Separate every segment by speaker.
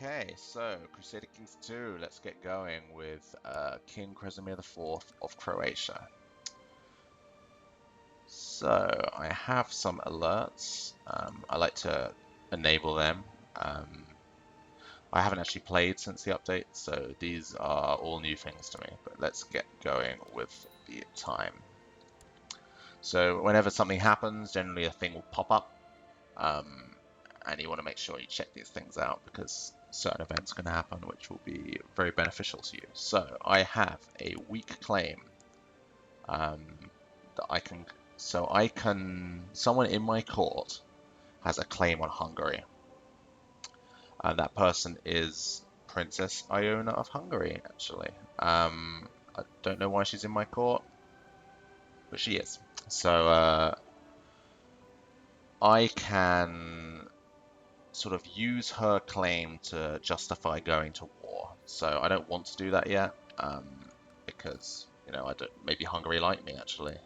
Speaker 1: Okay, so Crusader Kings 2, let's get going with King Krasimir IV of Croatia. So I have some alerts. I like to enable them. Um, I haven't actually played since the update, so these are all new things to me. But let's get going with the time. So whenever something happens, generally a thing will pop up. Um, and you want to make sure you check these things out because certain events can happen which will be very beneficial to you. So I have a weak claim um, that I can. Someone in my court has a claim on Hungary, and that person is Princess Iona of Hungary. Actually, I don't know why she's in my court, but she is. So I can sort of use her claim to justify going to war. So I don't want to do that yet, because I don't. Maybe Hungary like me actually.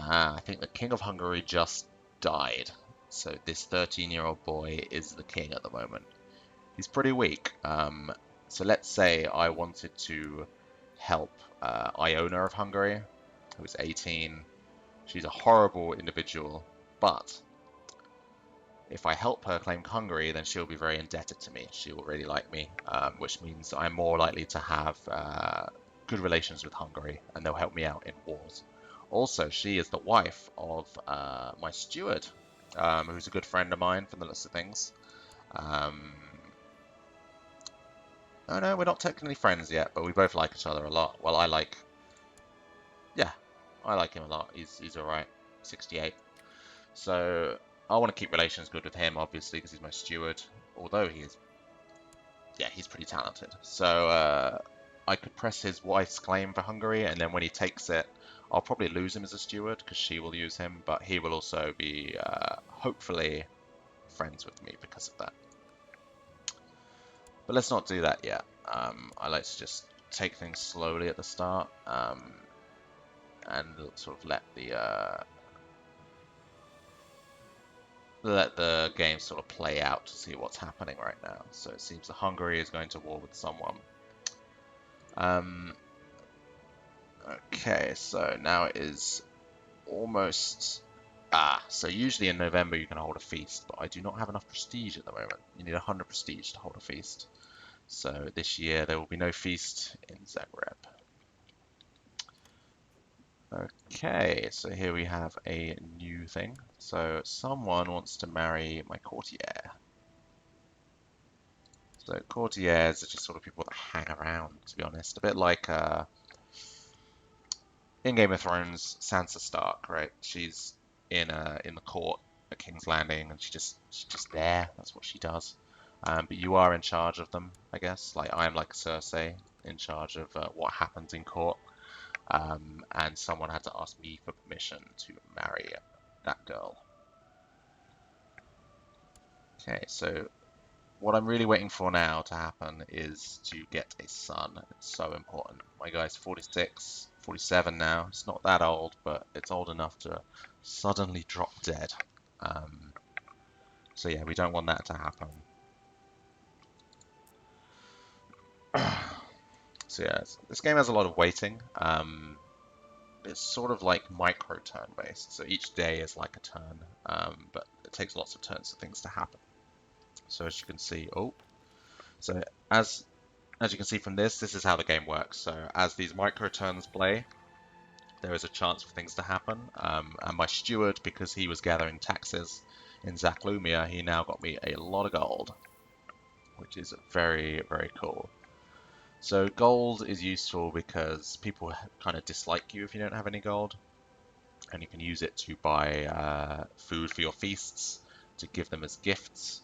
Speaker 1: I think the King of Hungary just died. So this 13-year-old boy is the king at the moment. He's pretty weak. So let's say I wanted to help Iona of Hungary, who is 18. She's a horrible individual, but if I help her claim Hungary, then she'll be very indebted to me. She will really like me, which means I'm more likely to have good relations with Hungary, and they'll help me out in wars. Also, she is the wife of my steward, who's a good friend of mine from the list of things. Um, oh no, we're not technically friends yet, but we both like each other a lot. Well, yeah, I like him a lot. He's all right. 68. So I want to keep relations good with him, obviously, because he's my steward. Although he's pretty talented. So I could press his wife's claim for Hungary, and then when he takes it, I'll probably lose him as a steward because she will use him, but he will also be hopefully friends with me because of that. But let's not do that yet. I like to just take things slowly at the start, and sort of let the game sort of play out to see what's happening right now. So it seems that Hungary is going to war with someone. Okay, so now it is almost... so usually in November you can hold a feast, but I do not have enough prestige at the moment. You need 100 prestige to hold a feast. So this year there will be no feast in Zagreb. Okay, so here we have a new thing. So someone wants to marry my courtier. So courtiers are just sort of people that hang around, to be honest. A bit like in Game of Thrones, Sansa Stark, right? She's in the court at King's Landing, and she's just there. That's what she does. But you are in charge of them, I guess. Like I'm like Cersei, in charge of what happens in court. And someone had to ask me for permission to marry that girl. Okay, so what I'm really waiting for now to happen is to get a son. It's so important. My guy's 46, 47 now. It's not that old, but it's old enough to suddenly drop dead. Um, so yeah, we don't want that to happen. So yeah, this game has a lot of waiting. It's sort of like micro turn based. So each day is like a turn, but it takes lots of turns for things to happen. So as you can see, so as you can see from this is how the game works. So as these micro turns play, there is a chance for things to happen. And my steward, because he was gathering taxes in Zachlumia, he now got me a lot of gold, which is very, very cool. So gold is useful because people kind of dislike you if you don't have any gold, and you can use it to buy food for your feasts, to give them as gifts,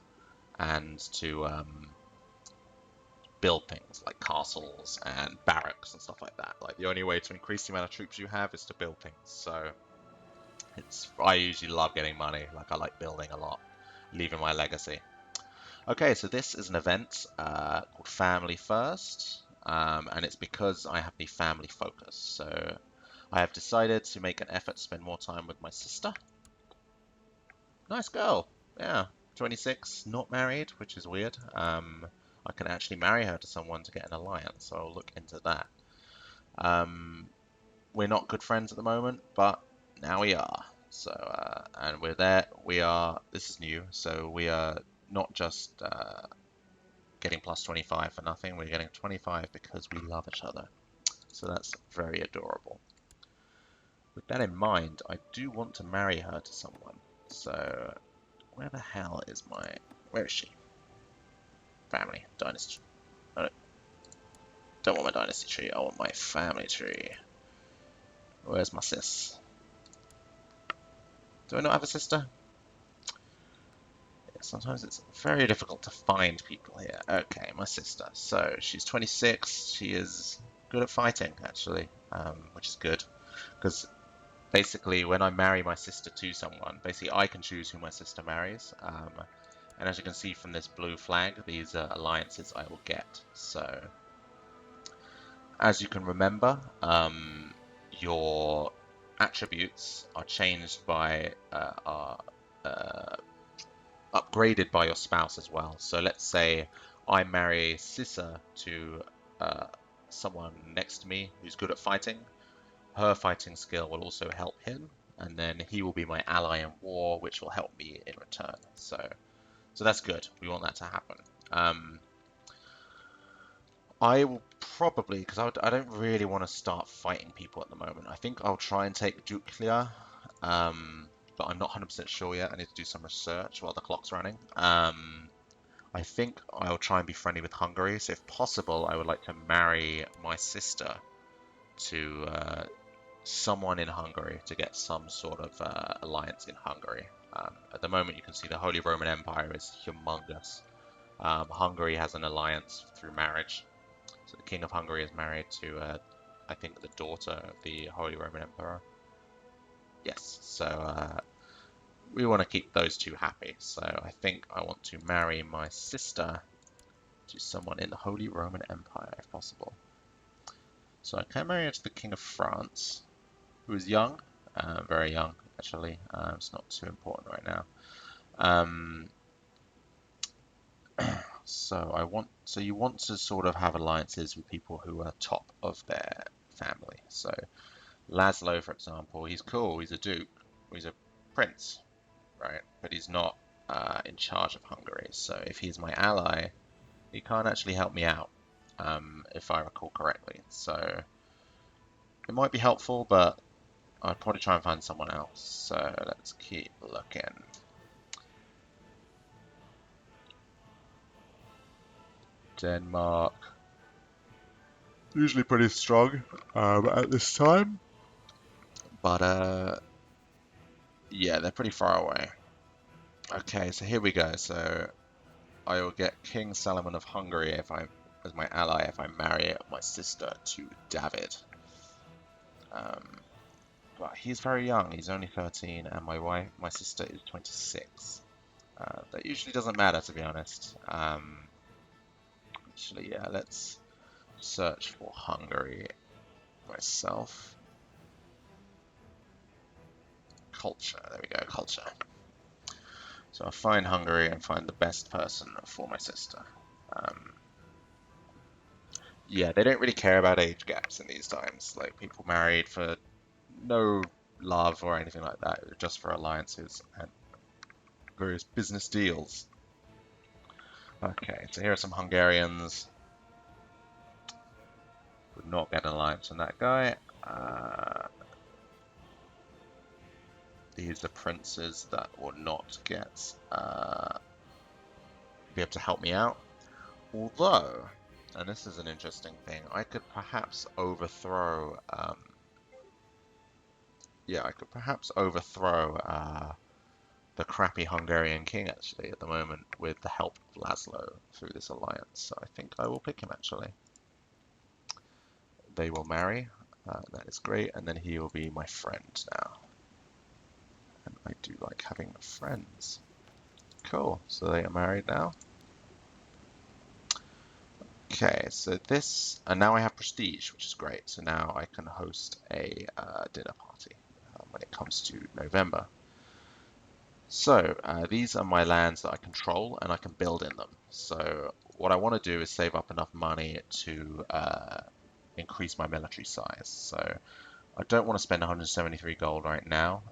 Speaker 1: and to build things like castles and barracks and stuff like that. Like the only way to increase the amount of troops you have is to build things. So I usually love getting money. Like I like building a lot, leaving my legacy. Okay, so this is an event called Family First, and it's because I have the family focus. So I have decided to make an effort to spend more time with my sister. Nice girl, yeah. 26, not married, which is weird. I can actually marry her to someone to get an alliance, so I'll look into that. Um, we're not good friends at the moment, but now we are. So, and we're there. This is new, so we are not just getting plus 25 for nothing. We're getting 25 because we love each other. So that's very adorable. With that in mind, I do want to marry her to someone. So, where the hell is where is she? Family, dynasty. I don't want my dynasty tree, I want my family tree. Where's my sis? Do I not have a sister? Yeah, sometimes it's very difficult to find people here. Okay, my sister. So she's 26. She is good at fighting, actually, which is good. Because basically, when I marry my sister to someone, basically I can choose who my sister marries. And as you can see from this blue flag, these are alliances I will get. So, as you can remember, your attributes are changed by are upgraded by your spouse as well. So let's say I marry Sissa to uh, someone next to me who's good at fighting. Her fighting skill will also help him, and then he will be my ally in war, which will help me in return. So that's good. We want that to happen. I will probably, because I don't really want to start fighting people at the moment. I think I'll try and take Juklia, but I'm not 100% sure yet. I need to do some research while the clock's running. I think I'll try and be friendly with Hungary. So if possible, I would like to marry my sister to someone in Hungary to get some sort of alliance in Hungary. At the moment, you can see the Holy Roman Empire is humongous. Hungary has an alliance through marriage. So the King of Hungary is married to, I think, the daughter of the Holy Roman Emperor. Yes, so we want to keep those two happy. So I think I want to marry my sister to someone in the Holy Roman Empire, if possible. So I can marry her to the King of France, who is young, very young, actually. It's not too important right now. So you want to sort of have alliances with people who are top of their family. So Laszlo, for example, he's cool. He's a duke. He's a prince, right? But he's not in charge of Hungary. So if he's my ally, he can't actually help me out, if I recall correctly. So it might be helpful, but I'd probably try and find someone else. So let's keep looking. Denmark. Usually pretty strong at this time. But yeah, they're pretty far away. Okay, so here we go. So I will get King Salomon of Hungary as my ally if I marry my sister to David. But he's very young. He's only 13, and my sister is 26. That usually doesn't matter, to be honest. Actually, yeah, let's search for Hungary myself. Culture. There we go, culture. So I'll find Hungary and find the best person for my sister. Yeah, they don't really care about age gaps in these times. Like, people married for no love or anything like that, just for alliances and various business deals. Okay, so here are some Hungarians. Would not get an alliance on that guy. These are princes that will not get be able to help me out. Although, and this is an interesting thing, I could perhaps overthrow. I could perhaps overthrow the crappy Hungarian king actually at the moment with the help of Laszlo through this alliance. So I think I will pick him actually. They will marry. That is great, and then he will be my friend now. And I do like having friends. Cool. So they are married now. Okay, so this, and now I have prestige, which is great. So now I can host a dinner party when it comes to November. So these are my lands that I control and I can build in them. So what I want to do is save up enough money to increase my military size. So I don't want to spend 173 gold right now,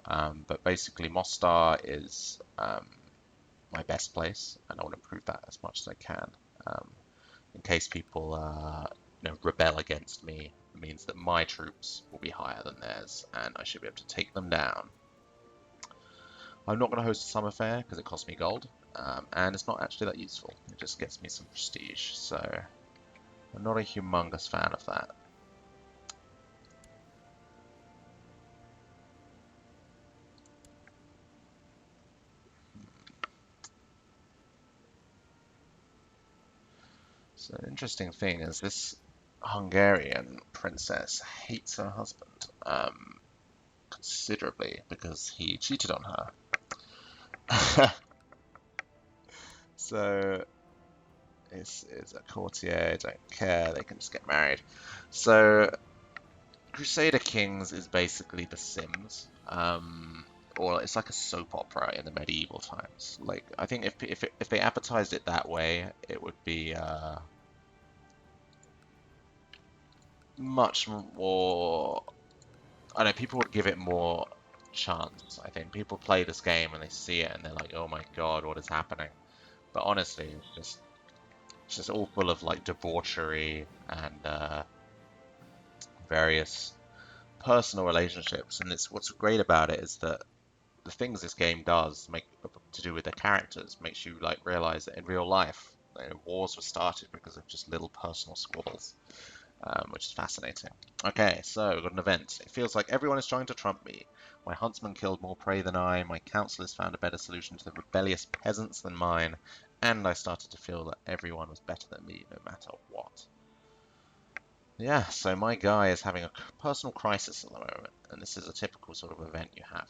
Speaker 1: but basically Mostar is my best place, and I want to improve that as much as I can. Um, in case people rebel against me, it means that my troops will be higher than theirs, and I should be able to take them down. I'm not going to host a summer fair because it costs me gold, and it's not actually that useful. It just gets me some prestige, so I'm not a humongous fan of that. So an interesting thing is this Hungarian princess hates her husband considerably because he cheated on her. So this is a courtier, don't care, they can just get married. So Crusader Kings is basically The Sims, or it's like a soap opera in the medieval times. Like I think if they advertised it that way, it would be much more. I know people would give it more chance. I think people play this game and they see it and they're like, "Oh my God, what is happening?" But honestly, it's just all full of like debauchery and various personal relationships. And it's what's great about it is that the things this game does make to do with the characters makes you like realize that in real life, wars were started because of just little personal squabbles, which is fascinating. Okay, so we've got an event. It feels like everyone is trying to trump me. My huntsman killed more prey than I, my councillors found a better solution to the rebellious peasants than mine, and I started to feel that everyone was better than me no matter what. Yeah, so my guy is having a personal crisis at the moment, and this is a typical sort of event you have.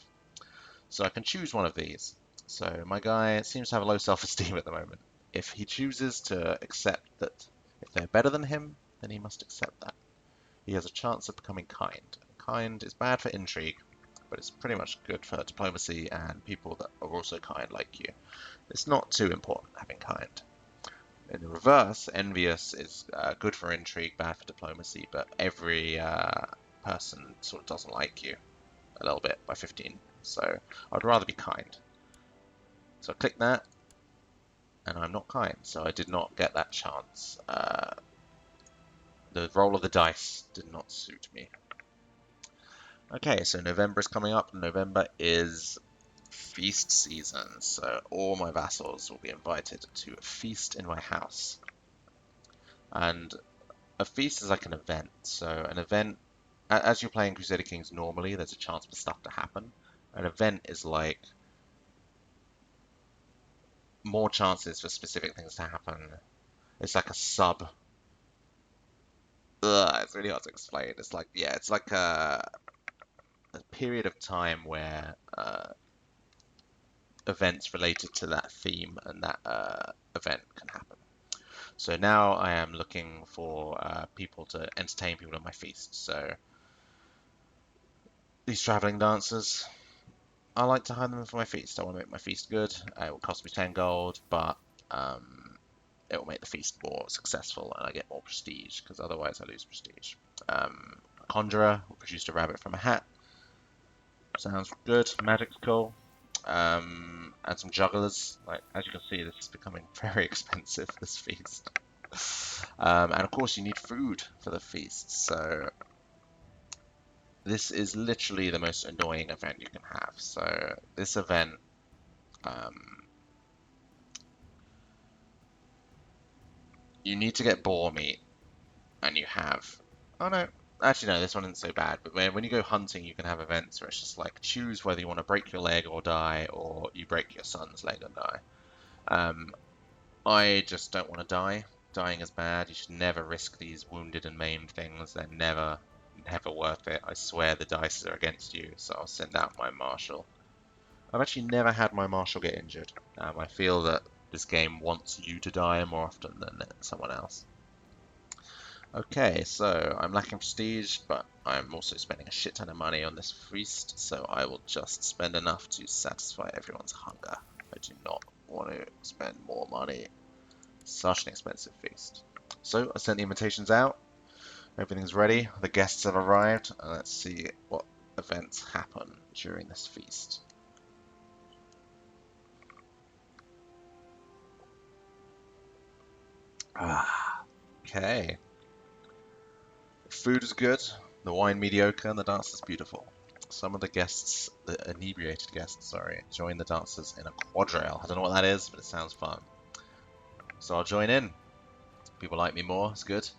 Speaker 1: So I can choose one of these. So my guy seems to have a low self-esteem at the moment. If he chooses to accept that if they're better than him, then he must accept that. He has a chance of becoming kind. Kind is bad for intrigue, but it's pretty much good for diplomacy and people that are also kind like you. It's not too important having kind. In the reverse, envious is good for intrigue, bad for diplomacy, but every person sort of doesn't like you a little bit by 15. So I'd rather be kind. So I click that, and I'm not kind, so I did not get that chance. The roll of the dice did not suit me. Okay, so November is coming up. November is feast season, so all my vassals will be invited to a feast in my house. And a feast is like an event. So an event, as you're playing Crusader Kings normally, there's a chance for stuff to happen. An event is like more chances for specific things to happen. It's like a sub. It's really hard to explain. It's like, yeah, it's like a period of time where events related to that theme and that event can happen. So now I am looking for people to entertain people at my feast. So these traveling dancers, I like to hire them for my feast. I want to make my feast good. It will cost me 10 gold, but it will make the feast more successful and I get more prestige because otherwise I lose prestige. Conjurer who produced a rabbit from a hat. Sounds good. Magic's cool. And some jugglers. Like as you can see, this is becoming very expensive. This feast. And of course, you need food for the feast. So this is literally the most annoying event you can have. So this event, you need to get boar meat, and you have. Oh no, actually no, this one isn't so bad. But when you go hunting, you can have events where it's just like choose whether you want to break your leg or die, or you break your son's leg and die. Um, I just don't want to die. Dying is bad. You should never risk these wounded and maimed things. They're never, never worth it. I swear the dice are against you, so I'll send out my marshal. I've actually never had my marshal get injured. I feel that this game wants you to die more often than someone else. Okay, so I'm lacking prestige, but I'm also spending a shit ton of money on this feast, so I will just spend enough to satisfy everyone's hunger. I do not want to spend more money. Such an expensive feast. So I sent the invitations out. Everything's ready. The guests have arrived. And let's see what events happen during this feast. Okay. The food is good, the wine mediocre, and the dance is beautiful. Some of the guests, the inebriated guests, sorry, join the dancers in a quadrille. I don't know what that is, but it sounds fun. So I'll join in. People like me more, it's good.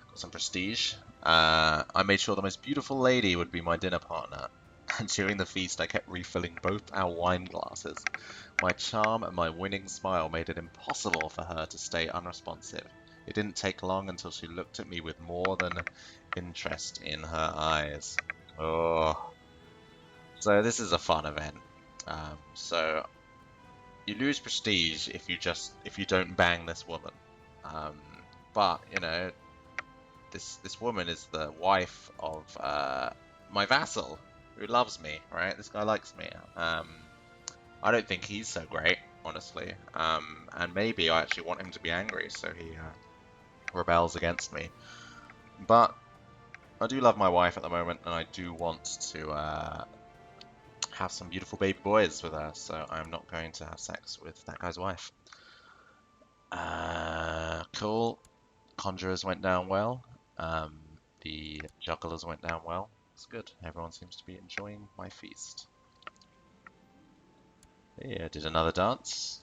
Speaker 1: Got some prestige. I made sure the most beautiful lady would be my dinner partner. And during the feast, I kept refilling both our wine glasses. My charm and my winning smile made it impossible for her to stay unresponsive. It didn't take long until she looked at me with more than interest in her eyes. Oh, so this is a fun event. So you lose prestige if you don't bang this woman. Um, but you know, this woman is the wife of my vassal who loves me. Right, this guy likes me. I don't think he's so great, honestly. And maybe I actually want him to be angry, so he rebels against me. But I do love my wife at the moment, and I do want to have some beautiful baby boys with her, so I'm not going to have sex with that guy's wife. Cool. Conjurers went down well. The jugglers went down well. It's good. Everyone seems to be enjoying my feast. Yeah, did another dance.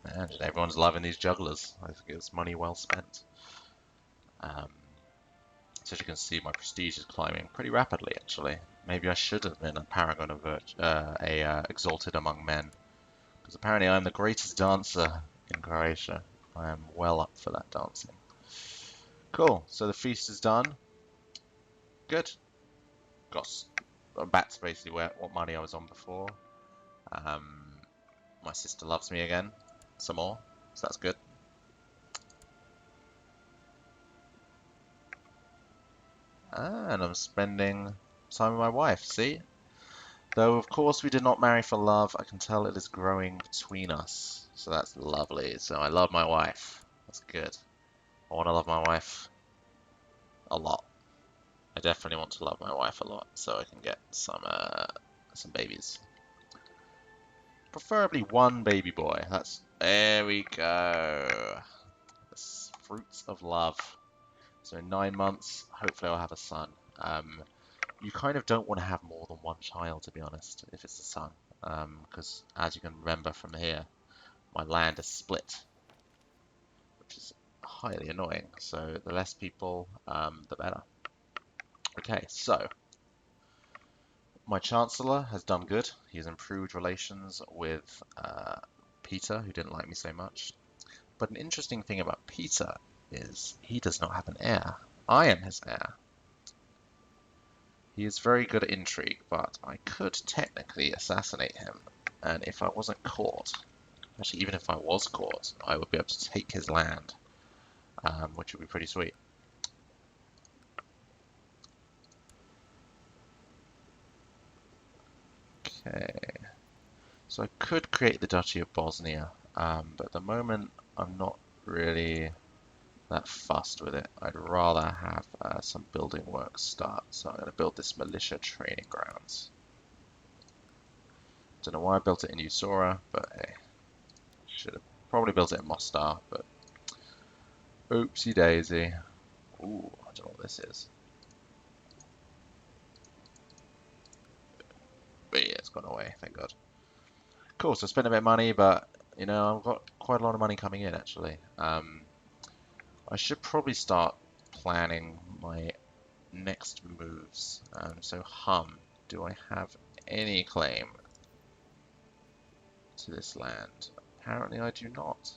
Speaker 1: And everyone's loving these jugglers. I think it's money well spent. So as you can see, my prestige is climbing pretty rapidly, actually. Maybe I should have been a paragon of exalted among men, because apparently I'm the greatest dancer in Croatia. I am well up for that dancing. Cool. So the feast is done. Good. I'm back to basically what money I was on before. My sister loves me again, some more, so that's good. And I'm spending time with my wife, see? Though, of course, we did not marry for love, I can tell it is growing between us. So that's lovely. So I love my wife. That's good. I want to love my wife a lot. I definitely want to love my wife a lot, so I can get some babies. Preferably one baby boy. There we go. The fruits of love. So in 9 months, hopefully I'll have a son. You kind of don't want to have more than one child, to be honest, if it's a son. Because as you can remember from here, my land is split, which is highly annoying. So the less people, the better. Okay, so my Chancellor has done good. He has improved relations with Peter, who didn't like me so much. But an interesting thing about Peter is he does not have an heir. I am his heir. He is very good at intrigue, but I could technically assassinate him. And if I wasn't caught, actually even if I was caught, I would be able to take his land, which would be pretty sweet. Okay, so I could create the Duchy of Bosnia, but at the moment I'm not really that fussed with it. I'd rather have some building work start, so I'm going to build this militia training grounds. Don't know why I built it in Usora, but hey, should have probably built it in Mostar, but oopsie daisy. Ooh, I don't know what this is. But yeah, it's gone away, thank God. Cool, so I spent a bit of money, but you know, I've got quite a lot of money coming in actually. I should probably start planning my next moves. So do I have any claim to this land? Apparently I do not.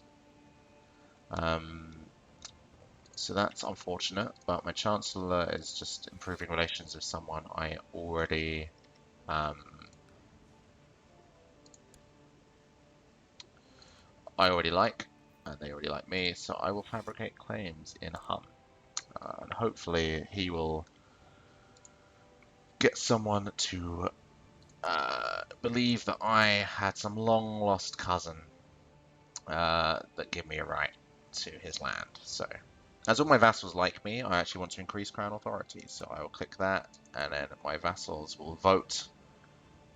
Speaker 1: So that's unfortunate, but my Chancellor is just improving relations with someone I already like, and they already like me, so I will fabricate claims in and hopefully he will get someone to believe that I had some long lost cousin that gave me a right to his land. So, as all my vassals like me, I actually want to increase crown authority. So I will click that, and then my vassals will vote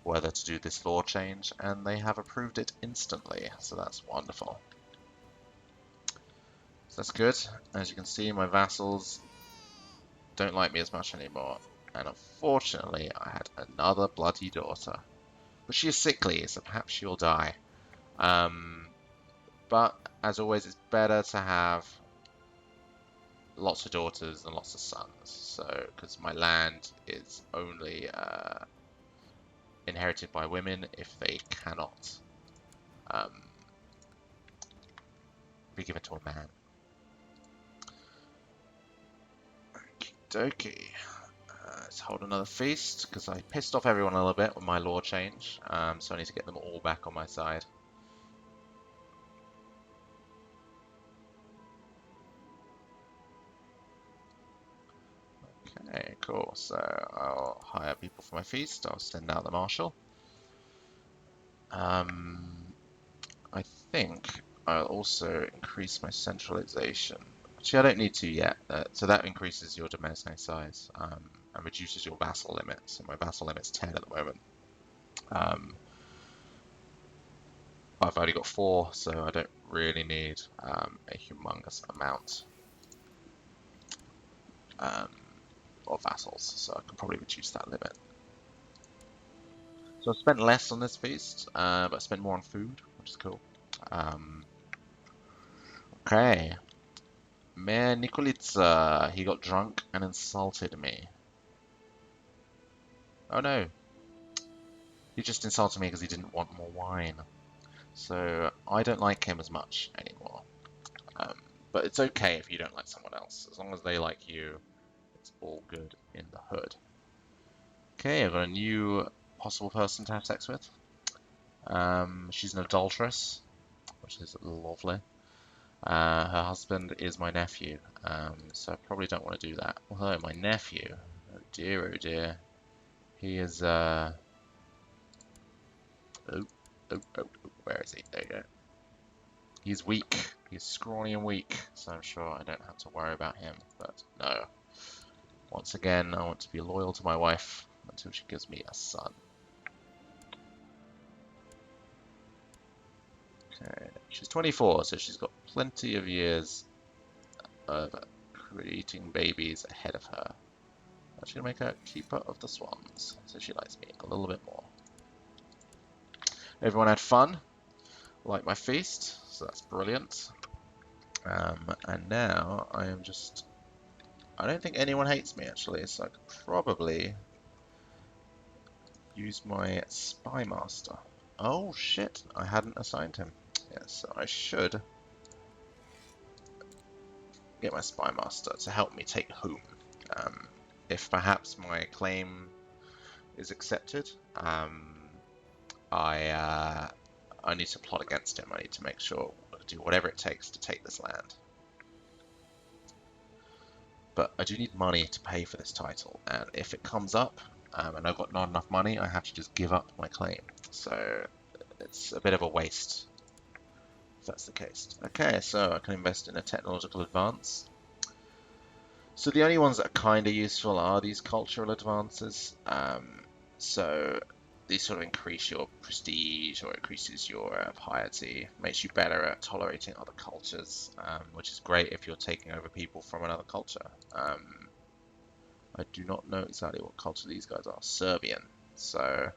Speaker 1: whether to do this law change, and they have approved it instantly. So that's wonderful. So that's good. As you can see, my vassals don't like me as much anymore. And unfortunately, I had another bloody daughter. But she is sickly, so perhaps she'll die. But as always, it's better to have lots of daughters than lots of sons. So, because my land is only inherited by women if they cannot be given to a man. Okie dokie. Let's hold another feast, because I pissed off everyone a little bit with my law change, so I need to get them all back on my side. Okay, cool. So I'll hire people for my feast. I'll send out the marshal. I think I'll also increase my centralization. Actually, I don't need to yet. So that increases your domain size and reduces your vassal limit. So my vassal limit's 10 at the moment. I've only got 4, so I don't really need a humongous amount of vassals. So I can probably reduce that limit. So I've spent less on this feast, but I spent more on food, which is cool. Okay. Mayor Nikolitsa, he got drunk and insulted me. Oh no. He just insulted me because he didn't want more wine. So I don't like him as much anymore. But it's okay if you don't like someone else. As long as they like you, it's all good in the hood. Okay, I've got a new possible person to have sex with. She's an adulteress, which is lovely. Her husband is my nephew, so I probably don't want to do that. Although my nephew, oh dear, he is, where is he? There you go. He's weak. He's scrawny and weak, so I'm sure I don't have to worry about him, but no. Once again, I want to be loyal to my wife until she gives me a son. Okay, she's 24, so she's got plenty of years of creating babies ahead of her. I'm just going to make her keeper of the swans, so she likes me a little bit more. Everyone had fun, like my feast, so that's brilliant. And now I am just... I don't think anyone hates me, actually, so I could probably use my spy master. Oh, shit, I hadn't assigned him. Yes, so I should get my spy master to help me take home. If perhaps my claim is accepted, I need to plot against him. I need to make sure I do whatever it takes to take this land. But I do need money to pay for this title, and if it comes up and I've got not enough money, I have to just give up my claim. So it's a bit of a waste if that's the case. Okay, so I can invest in a technological advance. So the only ones that are kind of useful are these cultural advances. So these sort of increase your prestige or increases your piety, makes you better at tolerating other cultures, which is great if you're taking over people from another culture. I do not know exactly what culture these guys are. Serbian. So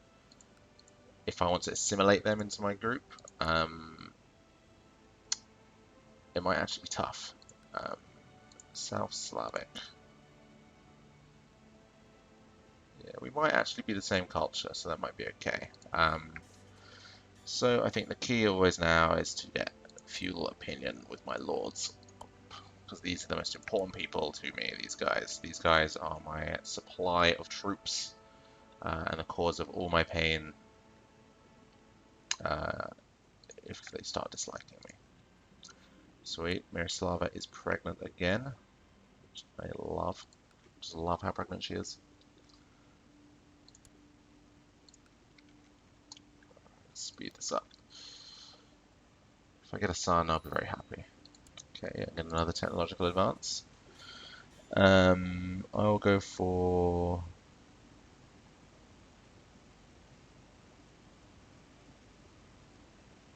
Speaker 1: if I want to assimilate them into my group, it might actually be tough. South Slavic. Yeah, we might actually be the same culture, so that might be okay. So I think the key always now is to get feudal opinion with my lords, because these are the most important people to me, these guys. These guys are my supply of troops and the cause of all my pain if they start disliking me. Sweet, Miroslava is pregnant again, which I love. Just love how pregnant she is. If I get a son, I'll be very happy. Okay, I get another technological advance. I'll go for...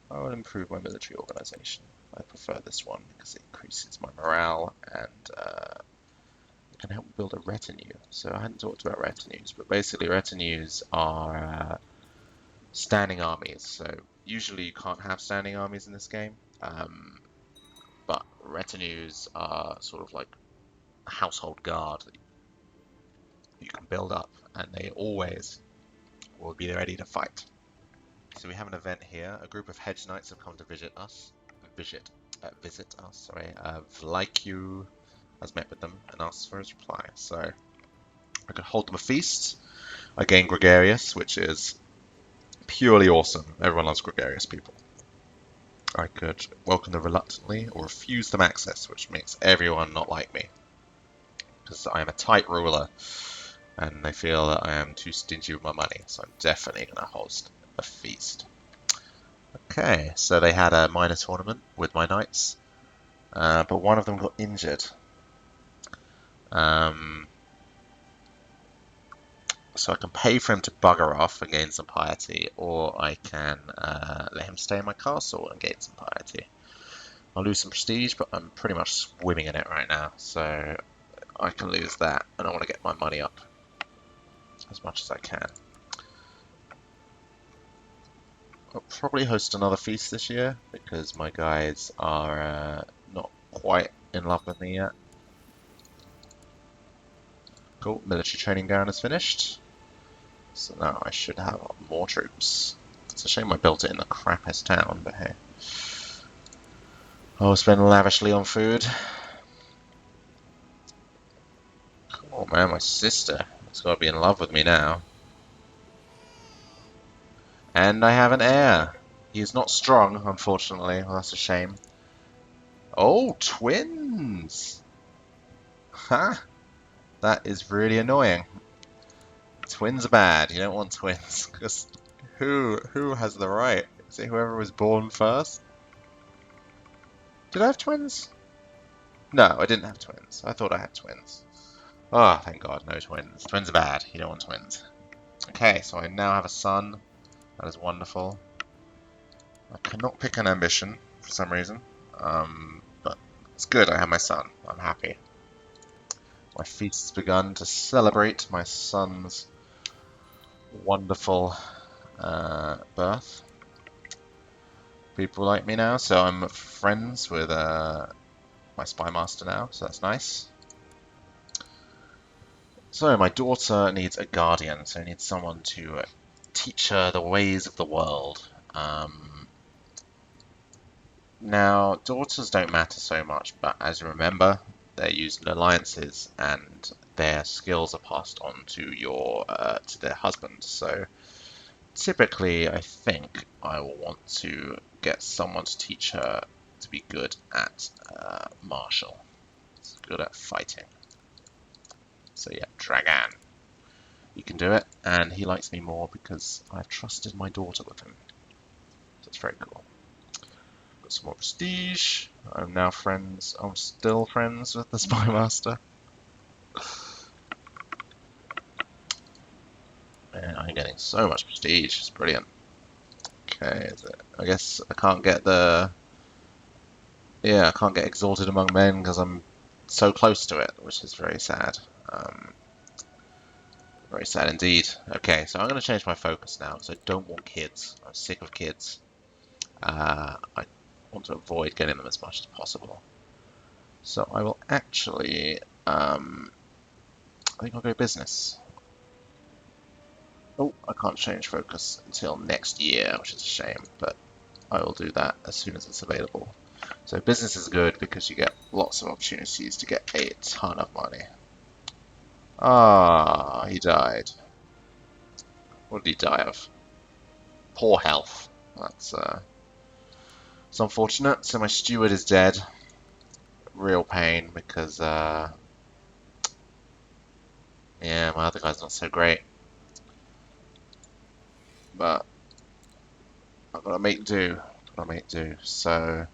Speaker 1: I will improve my military organization. I prefer this one because it increases my morale and it can help build a retinue. So I hadn't talked about retinues, but basically retinues are standing armies. So usually you can't have standing armies in this game, but retinues are sort of like a household guard that you can build up, and they always will be ready to fight. So we have an event here. A group of hedge knights have come to visit us. Visit us. Sorry. Vlaiku has met with them and asked for his reply. So I could hold them a feast. I gain gregarious, which is purely awesome. Everyone loves gregarious people. I could welcome them reluctantly or refuse them access, which makes everyone not like me. Because I am a tight ruler, and they feel that I am too stingy with my money, so I'm definitely going to host a feast. Okay, so they had a minor tournament with my knights, but one of them got injured. So I can pay for him to bugger off and gain some piety, or I can let him stay in my castle and gain some piety. I'll lose some prestige, but I'm pretty much swimming in it right now, so I can lose that, and I want to get my money up as much as I can. I'll probably host another feast this year, because my guys are not quite in love with me yet. Cool, military training ground is finished. So now I should have more troops. It's a shame I built it in the crappiest town, but hey. I'll spend lavishly on food. Oh man, my sister has got to be in love with me now. And I have an heir. He is not strong, unfortunately. Well, that's a shame. Oh, twins! Huh? That is really annoying. Twins are bad. You don't want twins, because who has the right? Is it whoever was born first? Did I have twins? No, I didn't have twins. I thought I had twins. Oh, thank God, no twins. Twins are bad. You don't want twins. Okay, so I now have a son. That is wonderful. I cannot pick an ambition for some reason, but it's good. I have my son. I'm happy. My feast has begun to celebrate my son's wonderful birth. People like me now, so I'm friends with my spy master now, so that's nice. So my daughter needs a guardian, so I need someone to teach her the ways of the world. Now, daughters don't matter so much, but as you remember, they're used in alliances, and their skills are passed on to to their husband. So typically, I think I will want to get someone to teach her to be good at martial, good at fighting. So yeah, Dragan. You can do it, and he likes me more because I've trusted my daughter with him. So it's very cool. Got some more prestige. I'm now friends. I'm still friends with the spy master. And I'm getting so much prestige. It's brilliant. Okay, I guess I can't get the... Yeah, I can't get exalted among men because I'm so close to it, which is very sad. Very sad indeed. Okay, so I'm going to change my focus now because I don't want kids. I'm sick of kids. I want to avoid getting them as much as possible. So I will actually... I think I'll go business. Oh, I can't change focus until next year, which is a shame, but I will do that as soon as it's available. So business is good because you get lots of opportunities to get a ton of money. Ah, he died. What did he die of? Poor health. That's it's unfortunate. So my steward is dead. Real pain because yeah, my other guy's not so great. But I've got to make do. what I might do. So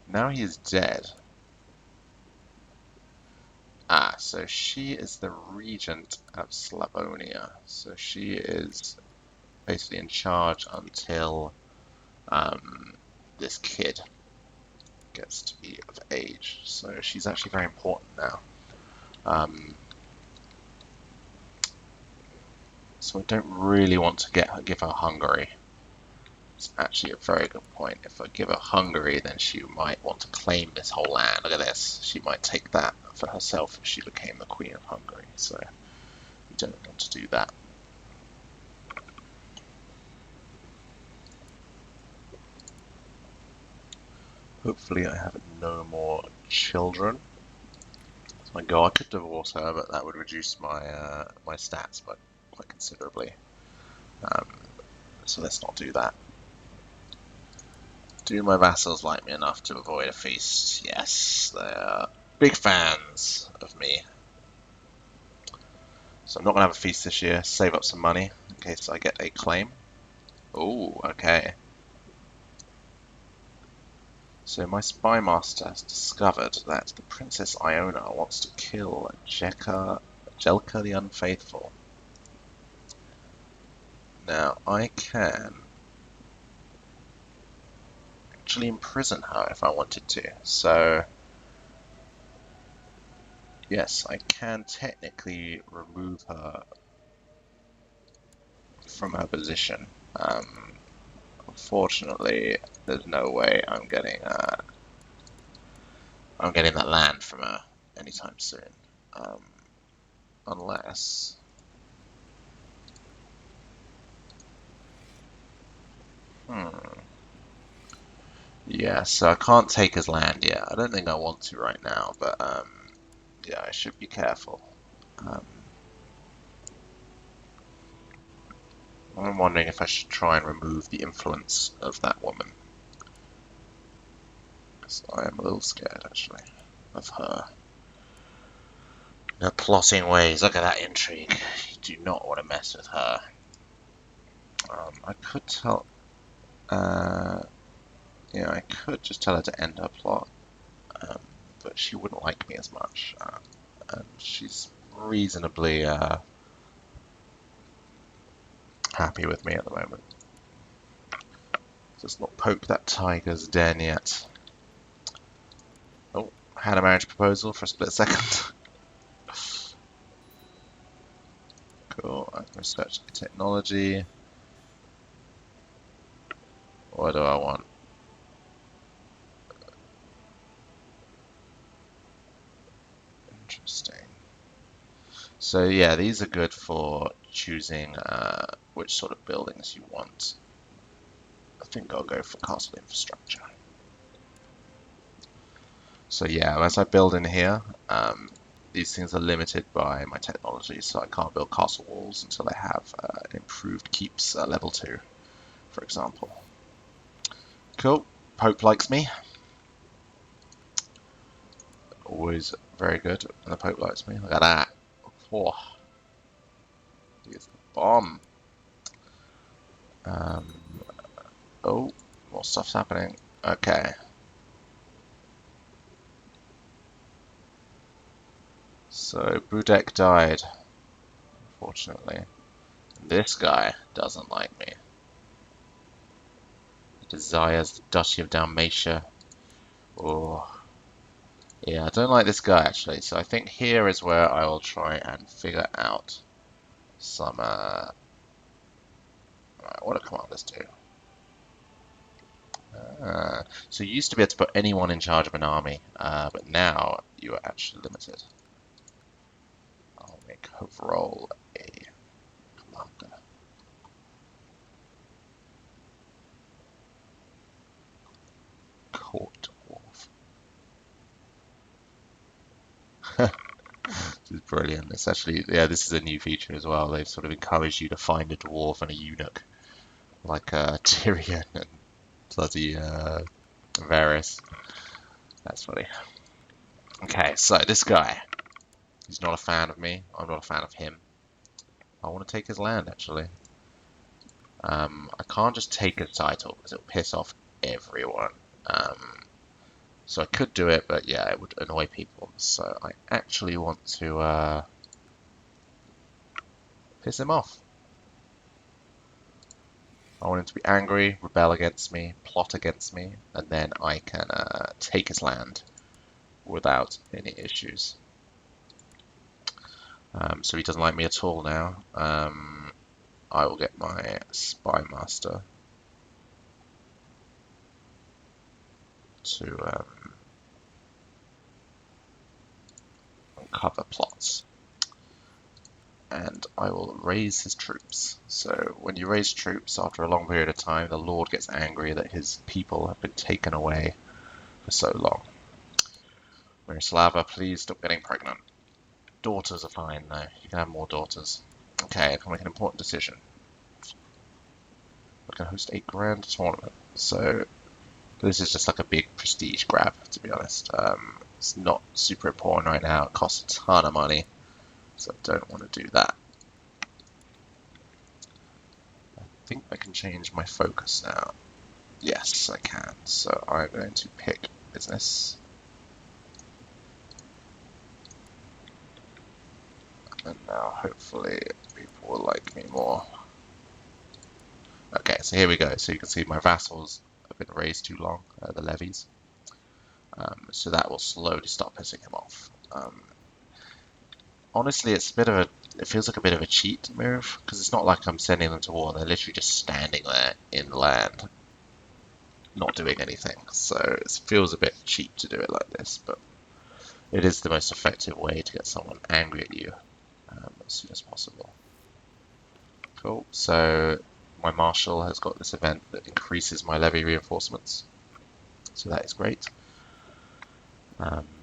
Speaker 1: now he is dead. Ah, so she is the regent of Slavonia. So she is basically in charge until this kid gets to be of age. So she's actually very important now. So I don't really want to give her Hungary. It's actually a very good point. If I give her Hungary, then she might want to claim this whole land. Look at this. She might take that for herself if she became the Queen of Hungary. So we don't want to do that. Hopefully I have no more children. That's my goal. I could divorce her, but that would reduce my my stats by quite considerably. So let's not do that. Do my vassals like me enough to avoid a feast? Yes, they are big fans of me. So I'm not going to have a feast this year. Save up some money in case I get a claim. Oh, okay. So my spy master has discovered that the Princess Iona wants to kill Jelka the Unfaithful. Now I can actually imprison her if I wanted to. So yes, I can technically remove her from her position. Unfortunately, there's no way I'm getting that land from her anytime soon, unless. Yeah, so I can't take his land yet. I don't think I want to right now, but yeah, I should be careful. I'm wondering if I should try and remove the influence of that woman. Because I am a little scared, actually, of her. Her plotting ways. Look at that intrigue. You do not want to mess with her. I could tell. Yeah, I could just tell her to end her plot, but she wouldn't like me as much. And she's reasonably happy with me at the moment. Just not poke that tiger's den yet. Oh, had a marriage proposal for a split second. Cool, I can research technology. What do I want? Interesting. So yeah, these are good for choosing which sort of buildings you want. I think I'll go for castle infrastructure. So yeah, as I build in here, these things are limited by my technology, so I can't build castle walls until I have improved keeps level 2, for example. Cool. Pope likes me. Always very good when the Pope likes me. Look at that. Oh, he's the bomb. Oh, more stuff's happening. Okay. So Budek died, unfortunately. This guy doesn't like me. He desires the Duchy of Dalmatia. Oh, yeah, I don't like this guy actually. So I think here is where I will try and figure out some. Right, what do commanders do? So you used to be able to put anyone in charge of an army, but now you are actually limited. I'll make Hoverroll a commander. Court Dwarf. This is brilliant. It's actually, yeah, this is a new feature as well. They've sort of encouraged you to find a dwarf and a eunuch, like Tyrion and bloody Varys. That's funny. Okay, so this guy, he's not a fan of me. I'm not a fan of him. I want to take his land, actually. I can't just take a title because it'll piss off everyone. So I could do it, but yeah, it would annoy people. So I actually want to piss him off. I want him to be angry, rebel against me, plot against me, and then I can take his land without any issues. So he doesn't like me at all now. I will get my spy master to uncover plots. And I will raise his troops. So when you raise troops after a long period of time, the Lord gets angry that his people have been taken away for so long. Miroslava, please stop getting pregnant. Daughters are fine though. You can have more daughters. Okay, I can make an important decision. We're going to host a grand tournament. So this is just like a big prestige grab, to be honest. It's not super important right now. It costs a ton of money. So I don't want to do that. I think I can change my focus now. Yes, I can. So I'm going to pick business. And now hopefully people will like me more. Okay, so here we go. So you can see my vassals have been raised too long, the levies. So that will slowly stop pissing him off. Honestly, it's a bit of it feels like a bit of a cheat move, because it's not like I'm sending them to war. They're literally just standing there in land, not doing anything. So it feels a bit cheap to do it like this, but it is the most effective way to get someone angry at you as soon as possible. Cool. So my marshal has got this event that increases my levy reinforcements. So that is great.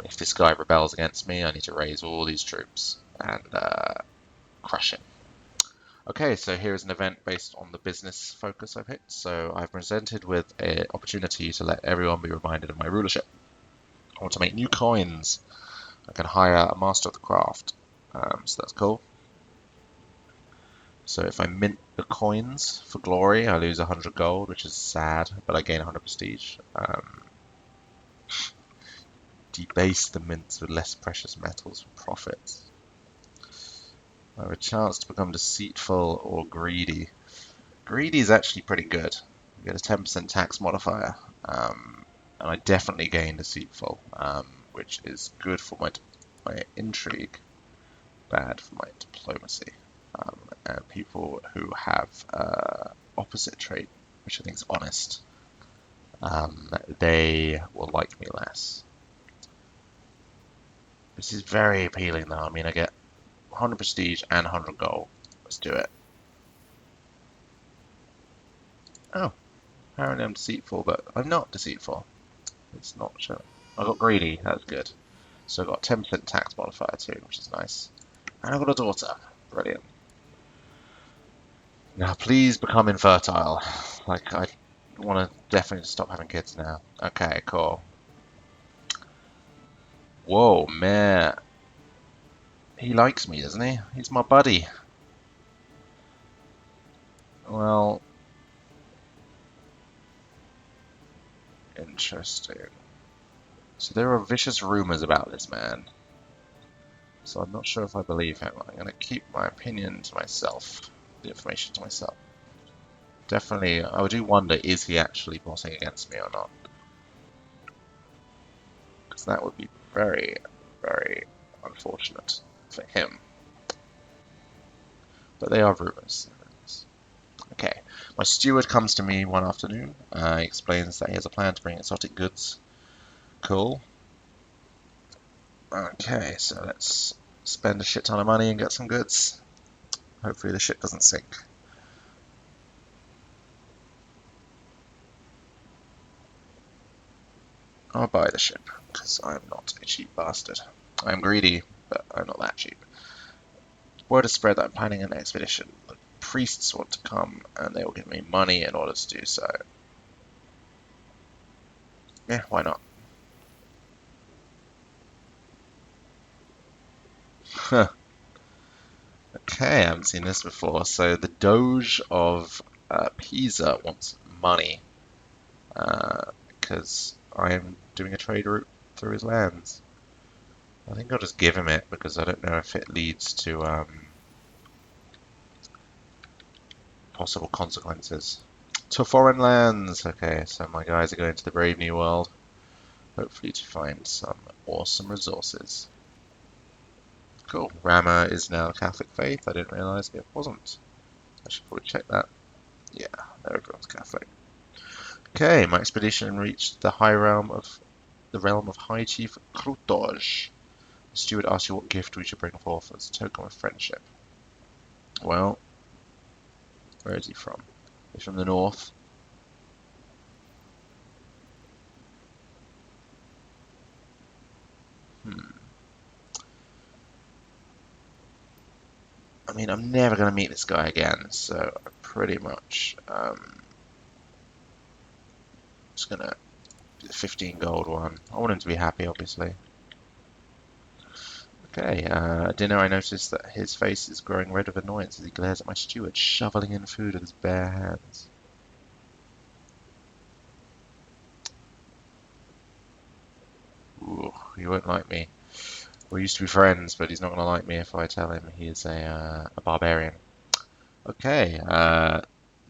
Speaker 1: If this guy rebels against me, I need to raise all these troops and crush him. Okay, so here is an event based on the business focus I picked. So I've presented with an opportunity to let everyone be reminded of my rulership. I want to make new coins. I can hire a master of the craft. So that's cool. So if I mint the coins for glory, I lose 100 gold, which is sad, but I gain 100 prestige. Debase the mints with less precious metals for profits. I have a chance to become deceitful or greedy. Greedy is actually pretty good. You get a 10% tax modifier, and I definitely gain deceitful, which is good for my intrigue, bad for my diplomacy. And people who have opposite trait, which I think is honest, they will like me less. This is very appealing though. I mean, I get 100 prestige and 100 gold. Let's do it. Oh, apparently I'm deceitful, but I'm not deceitful. It's not showing. I got greedy, that's good. So I got 10% tax modifier too, which is nice. And I got a daughter. Brilliant. Now please become infertile. Like, I want to definitely stop having kids now. Okay, cool. Whoa, man. He likes me, doesn't he? He's my buddy. Well, interesting. So there are vicious rumors about this man. So I'm not sure if I believe him. I'm going to keep my opinion to myself, the information to myself. Definitely, I do wonder, is he actually plotting against me or not? Because that would be very, very unfortunate for him. But they are rumors. Okay, my steward comes to me one afternoon. He explains that he has a plan to bring exotic goods. Cool. Okay, so let's spend a shit ton of money and get some goods. Hopefully the ship doesn't sink. I'll buy the ship, because I'm not a cheap bastard. I'm greedy, but I'm not that cheap. Word has spread that I'm planning an expedition. The priests want to come, and they will give me money in order to do so. Yeah, why not? Huh. Okay, I haven't seen this before. So the Doge of Pisa wants money because I am doing a trade route through his lands. I think I'll just give him it because I don't know if it leads to possible consequences. To foreign lands! Okay, so my guys are going to the Brave New World, hopefully to find some awesome resources. Cool. Rama is now Catholic faith. I didn't realise it wasn't. I should probably check that. Yeah, everyone's Catholic. Okay, my expedition reached the realm of High Chief Krutosh. The steward asked you what gift we should bring forth as a token of friendship. Well, where is he from? He's from the north. I mean, I'm never going to meet this guy again, so I pretty much just going to do the 15 gold one. I want him to be happy, obviously. Okay, dinner, I noticed that his face is growing red with annoyance as he glares at my steward, shoveling in food with his bare hands. Ooh, he won't like me. We used to be friends, but he's not going to like me if I tell him he is a barbarian. Okay,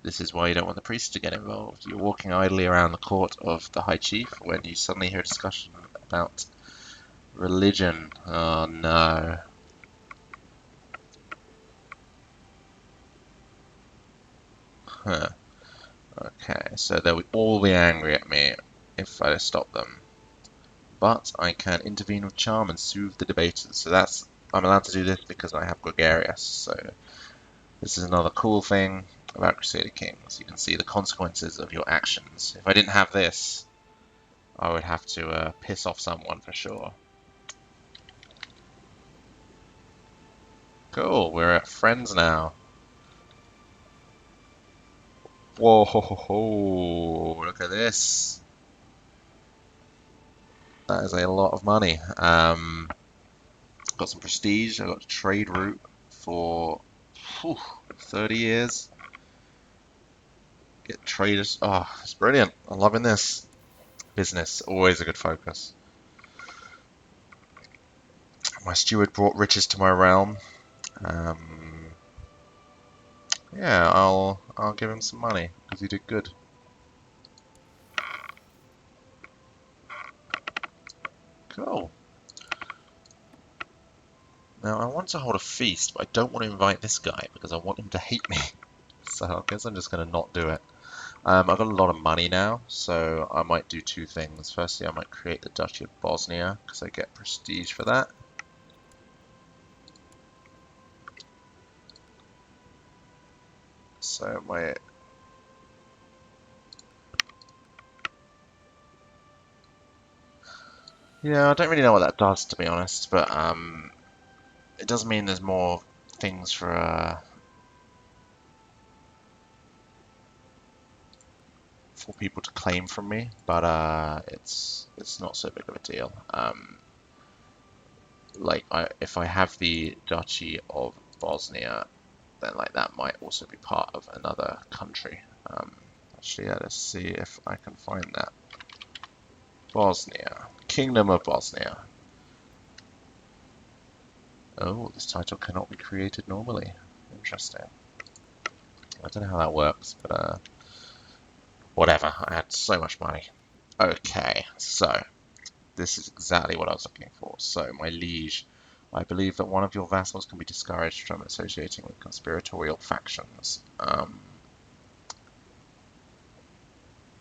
Speaker 1: this is why you don't want the priest to get involved. You're walking idly around the court of the High Chief when you suddenly hear a discussion about religion. Oh no. Huh. Okay, so they would all be angry at me if I stop them. But I can intervene with charm and soothe the debaters. So I'm allowed to do this because I have gregarious. So this is another cool thing about Crusader Kings. You can see the consequences of your actions. If I didn't have this, I would have to piss off someone for sure. Cool, we're at friends now. Whoa, ho, ho, ho. Look at this. That is a lot of money. Got some prestige. I got a trade route for 30 years. Get traders. Oh, it's brilliant. I'm loving this. Business, always a good focus. My steward brought riches to my realm. Yeah, I'll give him some money because he did good. Cool. Now I want to hold a feast, but I don't want to invite this guy because I want him to hate me. So I guess I'm just going to not do it. I've got a lot of money now, so I might do two things. Firstly, I might create the Duchy of Bosnia because I get prestige for that. So yeah, I don't really know what that does to be honest, but it does mean there's more things for people to claim from me, but it's not so big of a deal. Like if I have the Duchy of Bosnia, then like that might also be part of another country. Actually, yeah, let's see if I can find that. Bosnia, Kingdom of Bosnia. Oh, this title cannot be created normally. Interesting. I don't know how that works, but whatever. I had so much money. Okay, so this is exactly what I was looking for. So, my liege, I believe that one of your vassals can be discouraged from associating with conspiratorial factions.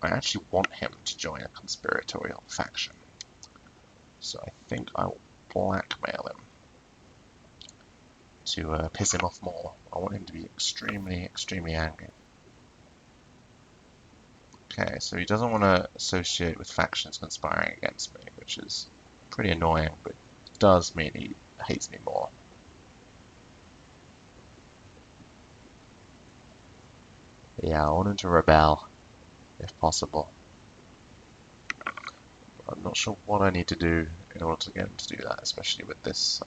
Speaker 1: I actually want him to join a conspiratorial faction. So I think I will blackmail him to piss him off more. I want him to be extremely, extremely angry. Okay, so he doesn't want to associate with factions conspiring against me, which is pretty annoying, but does mean he hates me more. Yeah, I want him to rebel, if possible. I'm not sure what I need to do in order to get him to do that, especially with this.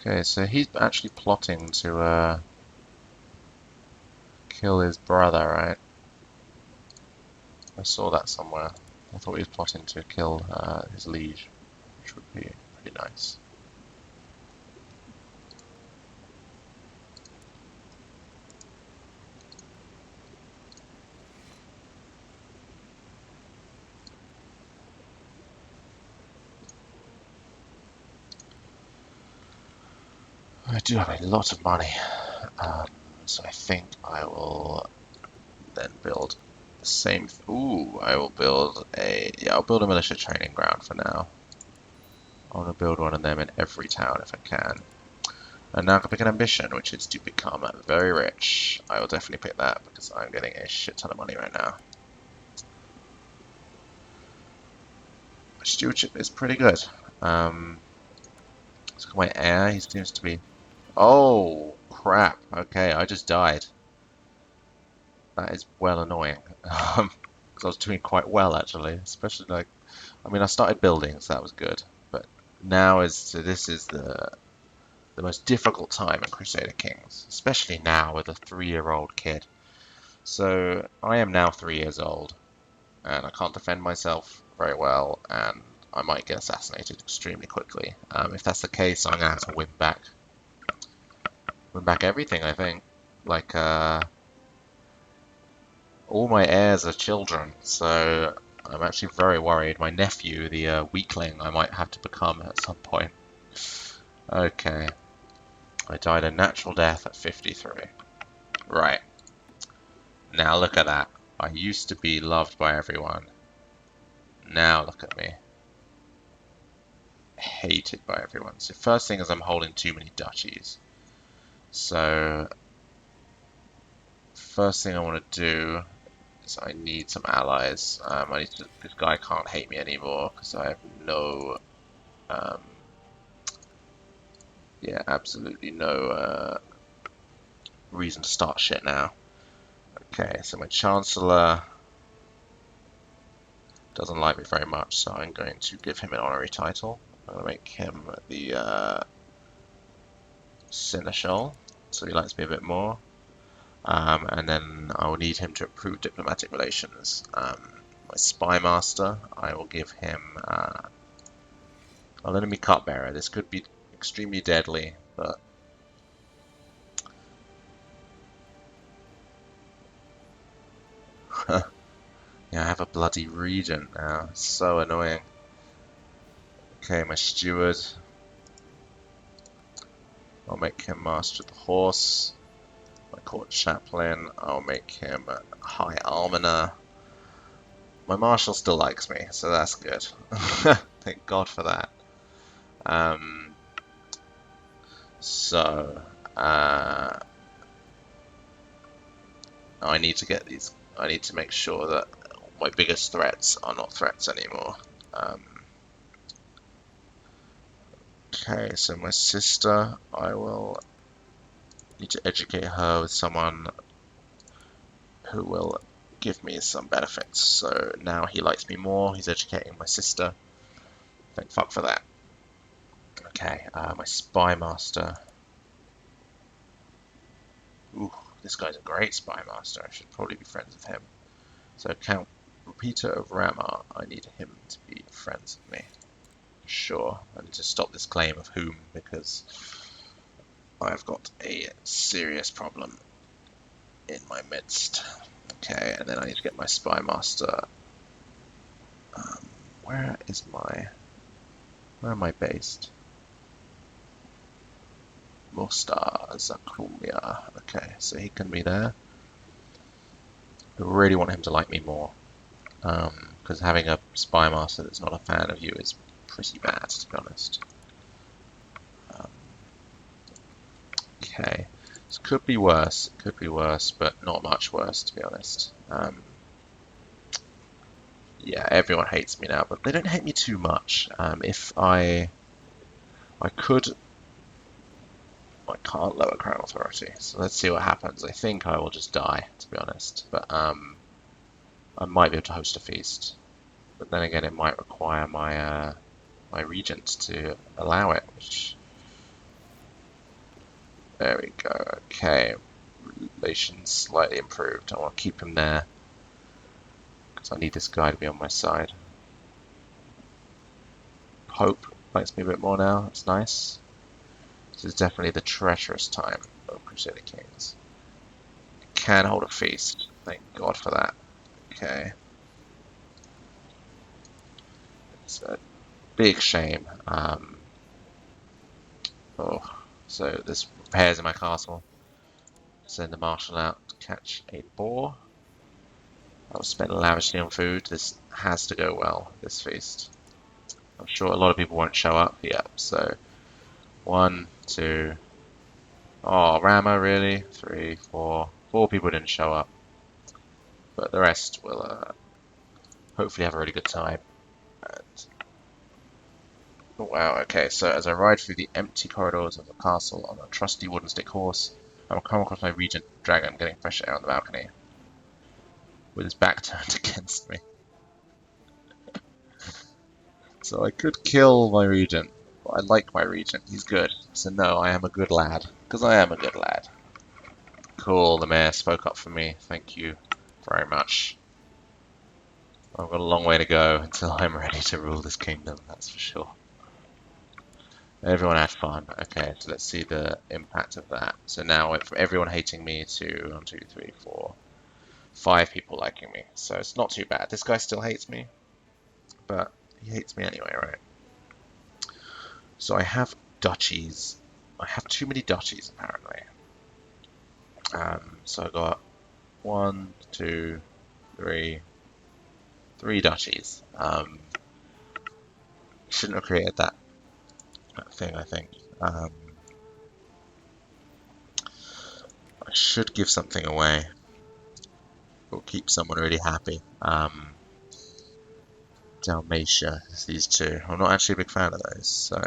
Speaker 1: Okay, so he's actually plotting to kill his brother, right? I saw that somewhere. I thought he was plotting to kill his liege, which would be pretty nice. I do have a lot of money, so I think I will then build the same. Ooh, I will build a. Yeah, I'll build a militia training ground for now. I want to build one of them in every town if I can. And now I can pick an ambition, which is to become very rich. I will definitely pick that because I'm getting a shit ton of money right now. My stewardship is pretty good. Let's look at my heir. He seems to be. Oh crap! Okay, I just died. That is well annoying. Because I was doing quite well actually, especially like. I mean, I started building, so that was good. But now this is the most difficult time in Crusader Kings, especially now with a 3-year-old kid. So I am now 3 years old, and I can't defend myself very well, and I might get assassinated extremely quickly. If that's the case, I'm gonna have to win back everything. I think, like all my heirs are children, so I'm actually very worried. My nephew, the weakling, I might have to become at some point. Okay. I died a natural death at 53. Right. Now look at that. I used to be loved by everyone. Now look at me. Hated by everyone. So first thing is I'm holding too many duchies. So first thing I want to do is I need some allies. This guy can't hate me anymore because I have no, yeah, absolutely no reason to start shit now. Okay, so my Chancellor doesn't like me very much, so I'm going to give him an honorary title. I'm going to make him the Seneschal, so he likes me a bit more. And then I will need him to improve diplomatic relations. My Spy Master, I will give him an enemy cupbearer. This could be extremely deadly, but yeah, I have a bloody regent now. It's so annoying. Okay, my steward. I'll make him master of the horse. My court chaplain, I'll make him a high almoner. My marshal still likes me, so that's good. Thank God for that. So, I need to get these. I need to make sure that my biggest threats are not threats anymore. Okay, so my sister, I will need to educate her with someone who will give me some benefits. So now he likes me more. He's educating my sister. Thank fuck for that. Okay, my spy master. Ooh, this guy's a great spy master. I should probably be friends with him. So Count Repeater of Ramar, I need him to be friends with me. Sure, I need to stop this claim of whom because I've got a serious problem in my midst. Okay, and then I need to get my spy master. Where am I based? Mostar Zakumia. Okay, so he can be there. I really want him to like me more. Because having a spy master that's not a fan of you is pretty bad, to be honest. Okay, this could be worse. It could be worse, but not much worse, to be honest. Yeah, everyone hates me now, but they don't hate me too much. If I could, I can't lower Crown Authority, so let's see what happens. I think I will just die, to be honest, but I might be able to host a feast. But then again, it might require my my regent to allow it, which There we go. Okay. Relations slightly improved. I want to keep him there because I need this guy to be on my side. Hope likes me a bit more now. That's nice. This is definitely the treacherous time of Crusader Kings. Can hold a feast. Thank God for that. Okay. It's a big shame. Oh, so there's repairs in my castle. Send the marshal out to catch a boar. I'll spend lavishly on food. This has to go well, this feast. I'm sure a lot of people won't show up. Yep, so 1, 2. Oh, Rama, really? 3, 4. 4 people didn't show up. But the rest will hopefully have a really good time. And, oh, wow, okay, so as I ride through the empty corridors of the castle on a trusty wooden stick horse, I will come across my regent dragon getting fresh air on the balcony, with his back turned against me. So I could kill my regent. I like my regent, he's good. So no, I am a good lad. Because I am a good lad. Cool, the mayor spoke up for me. Thank you very much. I've got a long way to go until I'm ready to rule this kingdom, that's for sure. Everyone had fun. Okay, so let's see the impact of that. So now went from everyone hating me to 1, 2, 3, 4, 5 people liking me. So it's not too bad. This guy still hates me, but he hates me anyway, right? So I have duchies. I have too many duchies, apparently. So I got 1, 2, 3 duchies. Shouldn't have created that thing, I think. I should give something away. Or keep someone really happy. Dalmatia is these two. I'm not actually a big fan of those, so...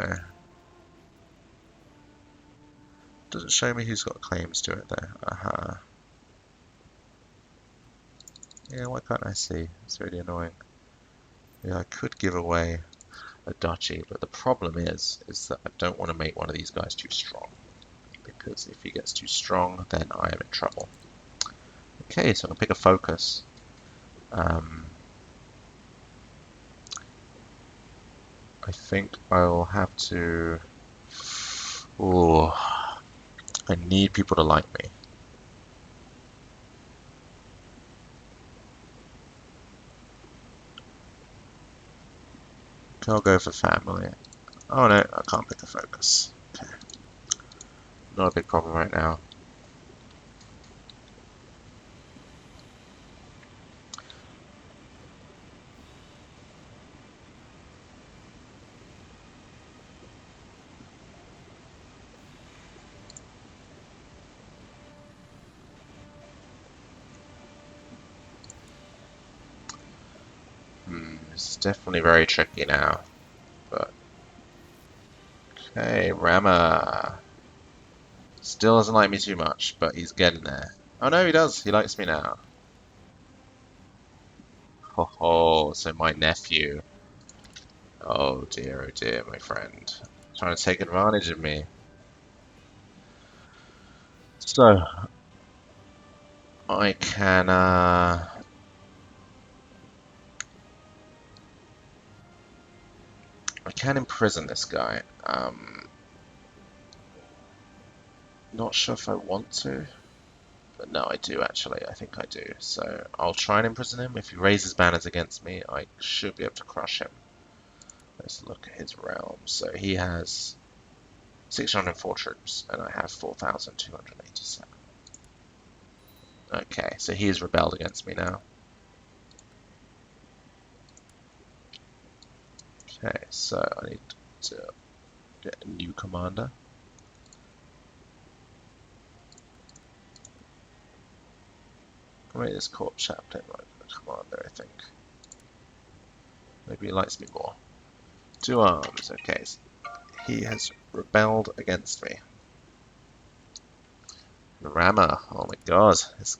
Speaker 1: Doesn't show me who's got claims to it, though. Yeah, why can't I see? It's really annoying. Yeah, I could give away a duchy, but the problem is that I don't want to make one of these guys too strong. Because if he gets too strong, then I am in trouble. Okay, so I'm going to pick a focus. I think I'll have to... Ooh, I need people to like me. I'll go for family. Oh no, I can't pick a focus. Okay. Not a big problem right now. This is definitely very tricky now. But okay, Rama. Still doesn't like me too much, but he's getting there. Oh no, he does. He likes me now. Ho ho, so my nephew. Oh dear, my friend. Trying to take advantage of me. So, I can imprison this guy. Not sure if I want to. But no, I do actually. I think I do. So I'll try and imprison him. If he raises banners against me, I should be able to crush him. Let's look at his realm. So he has 604 troops, and I have 4,287. Okay, so he has rebelled against me now. Okay, so I need to get a new commander. I'll make this court chaplain like the commander, I think. Maybe he likes me more. 2 arms, okay. So he has rebelled against me. Rama, oh my god, this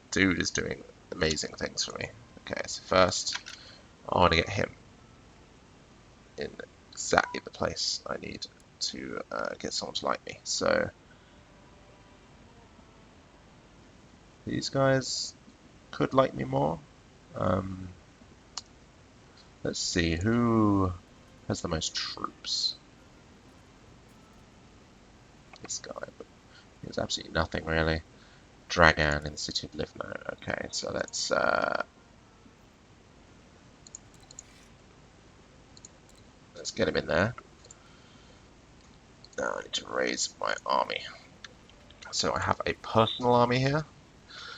Speaker 1: dude is doing amazing things for me. Okay, so first, I want to get him in exactly the place I need to get someone to like me. So These guys could like me more. Um, let's see, who has the most troops? This guy, but he has absolutely nothing really. Dragan in the city of Livno. Okay, so let's get him in there. Now I need to raise my army. So I have a personal army here.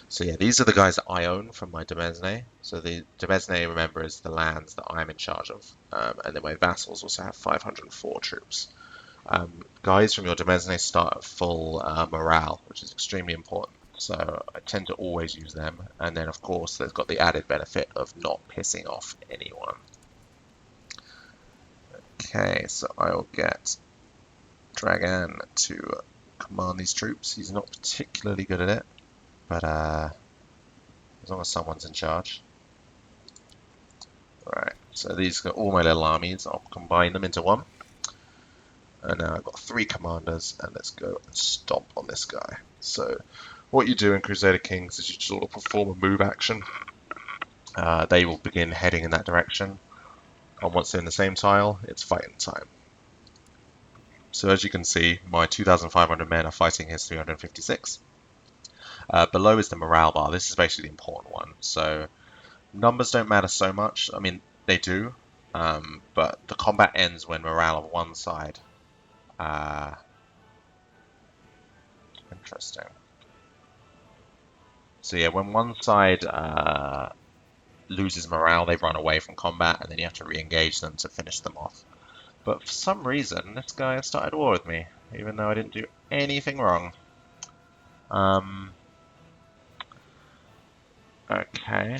Speaker 1: So yeah, these are the guys that I own from my Demesne. So the Demesne, remember, is the lands that I'm in charge of. And then my vassals also have 504 troops. Guys from your Demesne start at full morale, which is extremely important. So I tend to always use them. And then, of course, they've got the added benefit of not pissing off anyone. Okay, so I'll get Dragan to command these troops. He's not particularly good at it, but as long as someone's in charge. Alright, so these are all my little armies. I'll combine them into one. And now I've got 3 commanders, and let's go and stomp on this guy. So what you do in Crusader Kings is you sort of perform a move action. They will begin heading in that direction. And once they're in the same tile, it's fighting time. So as you can see, my 2,500 men are fighting his 356. Below is the morale bar. This is basically the important one. So numbers don't matter so much. I mean, they do. But the combat ends when morale of one side. Interesting. So yeah, when one side loses morale, they run away from combat, and then you have to re-engage them to finish them off. But for some reason, this guy has started war with me, even though I didn't do anything wrong. Okay.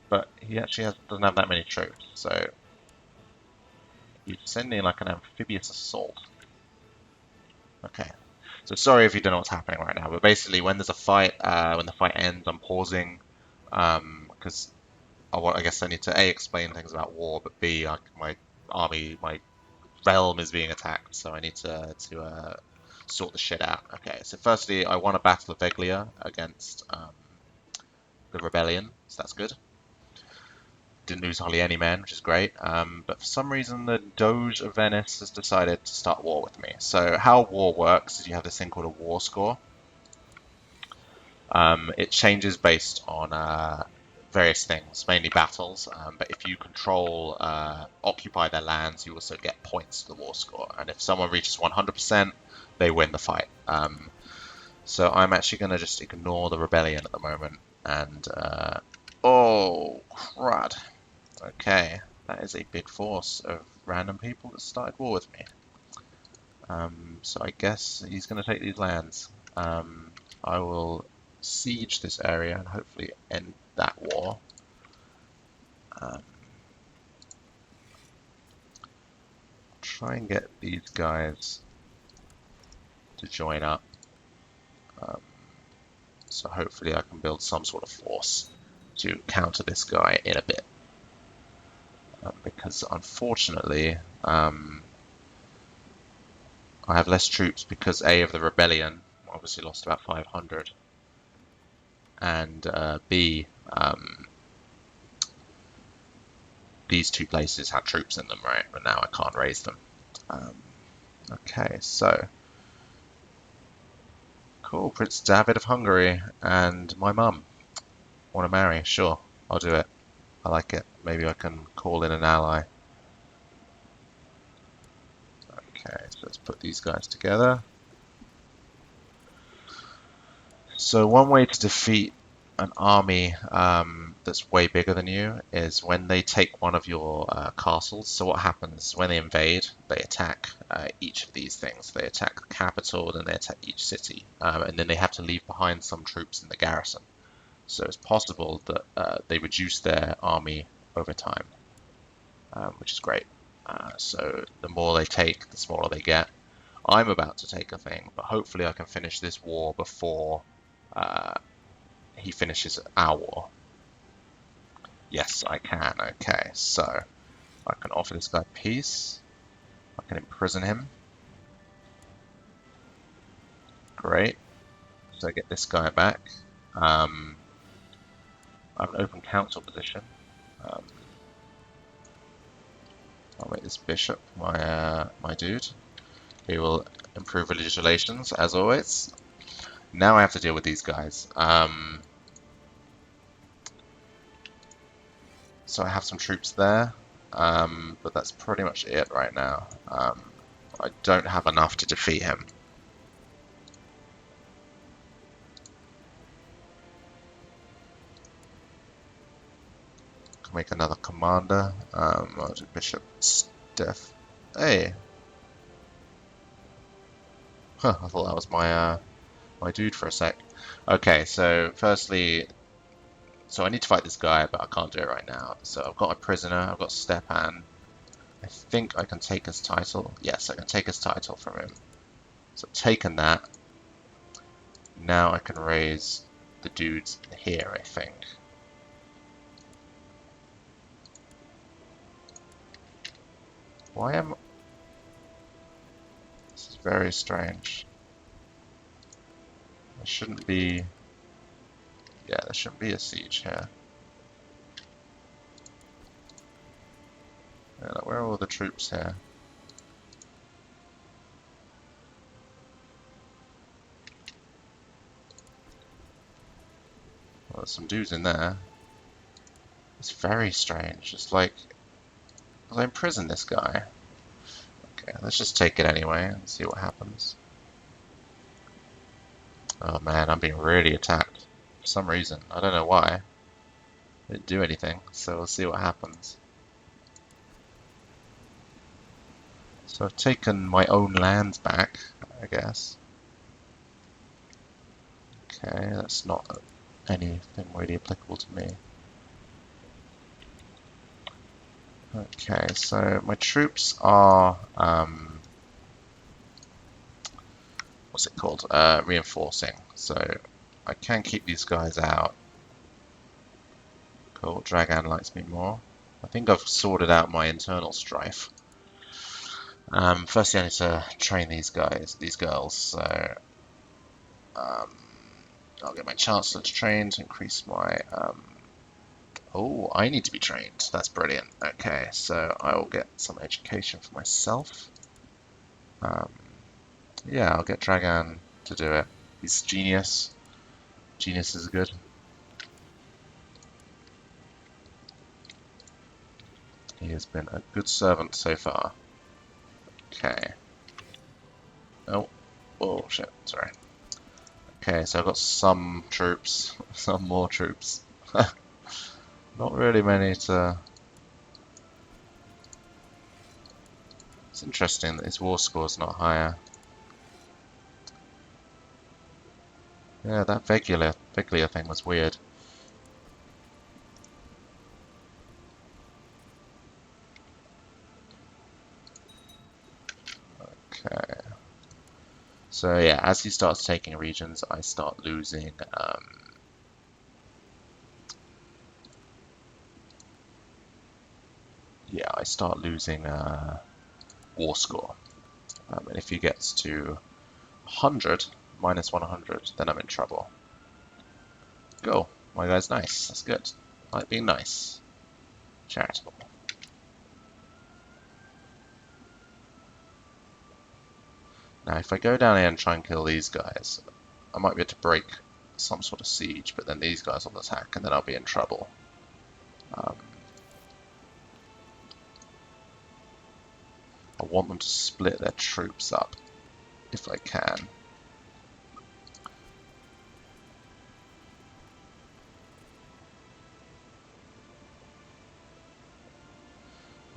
Speaker 1: But he actually doesn't have that many troops, so he's sending like an amphibious assault. Okay. So sorry if you don't know what's happening right now, but basically when there's a fight, when the fight ends, I'm pausing, because I guess I need to A, explain things about war, but B, like, my army, my realm is being attacked, so I need to sort the shit out. Okay, so firstly, I won a battle of Veglia against the rebellion, so that's good. Didn't lose hardly any men, which is great. But for some reason, the Doge of Venice has decided to start war with me. So how war works is you have this thing called a war score. It changes based on various things, mainly battles. But if you control, occupy their lands, you also get points to the war score. And if someone reaches 100%, they win the fight. So I'm actually going to just ignore the rebellion at the moment. And, oh, crud. Okay, that is a big force of random people that started war with me. So I guess he's going to take these lands. I will siege this area and hopefully end that war. Try and get these guys to join up. So hopefully I can build some sort of force to counter this guy in a bit. Because unfortunately, I have less troops because A, of the rebellion, obviously lost about 500, and B, these 2 places had troops in them, right? But now I can't raise them. Okay, so cool, Prince David of Hungary and my mum want to marry. Sure, I'll do it. I like it. Maybe I can call in an ally. Okay, so let's put these guys together. So one way to defeat an army that's way bigger than you is when they take one of your castles. So what happens when they invade, they attack each of these things. They attack the capital, then they attack each city, and then they have to leave behind some troops in the garrison. So it's possible that they reduce their army over time, which is great. So the more they take, the smaller they get. I'm about to take a thing, but hopefully I can finish this war before he finishes our war. Yes, I can. Okay, so I can offer this guy peace. I can imprison him. Great. So I get this guy back. I have an open council position. Um, I'll make this bishop my dude. He will improve religious relations as always. Now I have to deal with these guys. So I have some troops there, but that's pretty much it right now. I don't have enough to defeat him. Can make another commander. I'll do Bishop Steph. Hey. Huh, I thought that was my dude for a sec. Okay, so firstly, so I need to fight this guy, but I can't do it right now. So I've got a prisoner. I've got Stepan. I think I can take his title. Yes, I can take his title from him. So I've taken that. Now I can raise the dudes here, I think. Why am... This is very strange. There shouldn't be... Yeah, there shouldn't be a siege here. Yeah, like, where are all the troops here? Well, there's some dudes in there. It's very strange. It's like... I imprison this guy. Okay, let's just take it anyway and see what happens. Oh man, I'm being really attacked. For some reason. I don't know why. I didn't do anything, so we'll see what happens. So I've taken my own lands back, I guess. Okay, that's not anything really applicable to me. Okay, so my troops are, what's it called? Reinforcing. So I can keep these guys out. Cool, Dragan likes me more. I think I've sorted out my internal strife. Firstly, I need to train these guys, these girls. So I'll get my Chancellor to train to increase my... Oh, I need to be trained. That's brilliant. Okay, so I will get some education for myself. Yeah, I'll get Dragan to do it. He's genius. Genius is good. He has been a good servant so far. Okay. Oh shit, sorry. Okay, so I've got some troops, some more troops. Not really many to... It's interesting that his war score is not higher. Yeah, that Veglia thing was weird. Okay. So yeah, as he starts taking regions, I start losing... yeah, I start losing war score. And if he gets to 100, minus 100, then I'm in trouble. Go. My guy's nice. That's good. I like being nice. Charitable. Now, if I go down here and try and kill these guys, I might be able to break some sort of siege, but then these guys will attack, and then I'll be in trouble. I want them to split their troops up, if I can.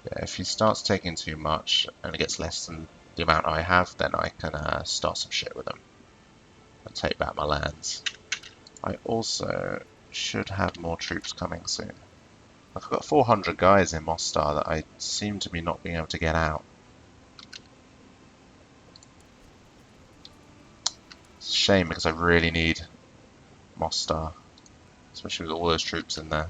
Speaker 1: Yeah, if he starts taking too much, and it gets less than the amount I have, then I can start some shit with them and take back my lands. I also should have more troops coming soon. I've got 400 guys in Mostar that I seem to be not being able to get out. It's a shame because I really need Mostar, especially with all those troops in there.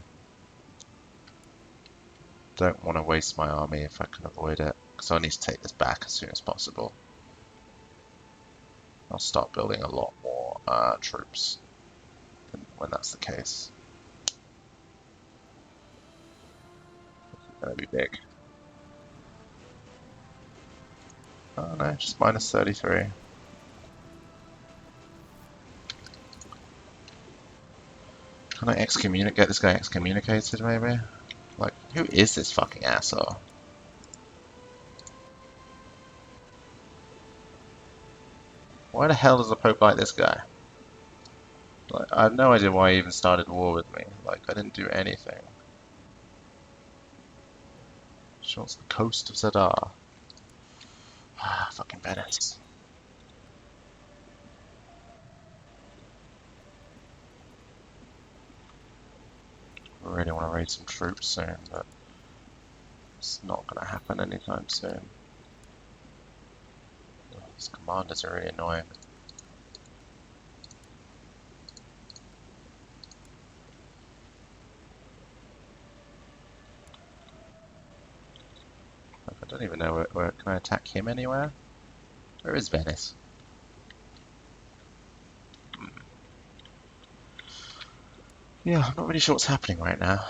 Speaker 1: Don't want to waste my army if I can avoid it, because I need to take this back as soon as possible. I'll start building a lot more troops. when that's the case. It's gonna be big. Oh no, just minus 33. Can I get this guy excommunicated maybe? Like, who is this fucking asshole? Why the hell does the Pope like this guy? Like, I have no idea why he even started war with me. Like, I didn't do anything. She wants the coast of Zadar. Ah, fucking Venice. I really want to raid some troops soon, but it's not going to happen anytime soon. These commanders are really annoying. Like, I don't even know where can I attack him anywhere? Where is Venice? Yeah, I'm not really sure what's happening right now.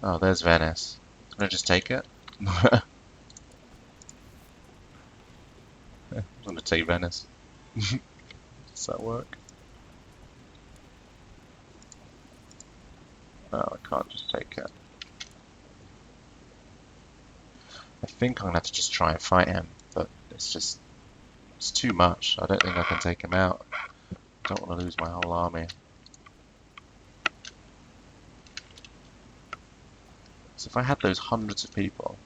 Speaker 1: Oh, there's Venice. Can I just take it? I'm gonna take Venice. Does that work? No, I can't just take it. I think I'm gonna have to just try and fight him, but it's too much. I don't think I can take him out. I don't want to lose my whole army. So if I had those hundreds of people...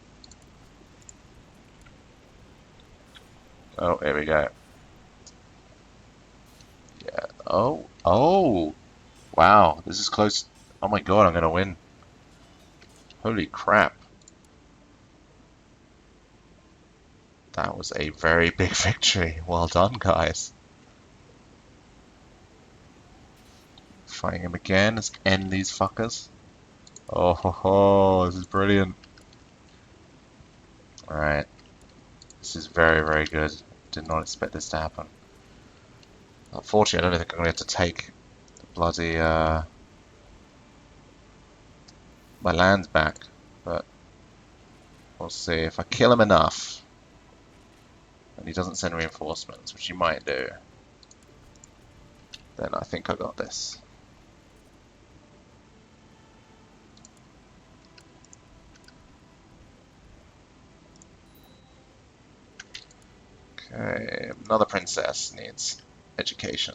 Speaker 1: Oh, here we go. Yeah. Oh, oh! Wow, this is close. Oh my god, I'm gonna win. Holy crap. That was a very big victory. Well done, guys. Fighting him again. Let's end these fuckers. Oh ho ho, this is brilliant. Alright. This is very, very good. Did not expect this to happen. Unfortunately, I don't think I'm going to have to take the bloody, my lands back. But we'll see. If I kill him enough, and he doesn't send reinforcements, which he might do, then I think I got this. Okay, another princess needs education.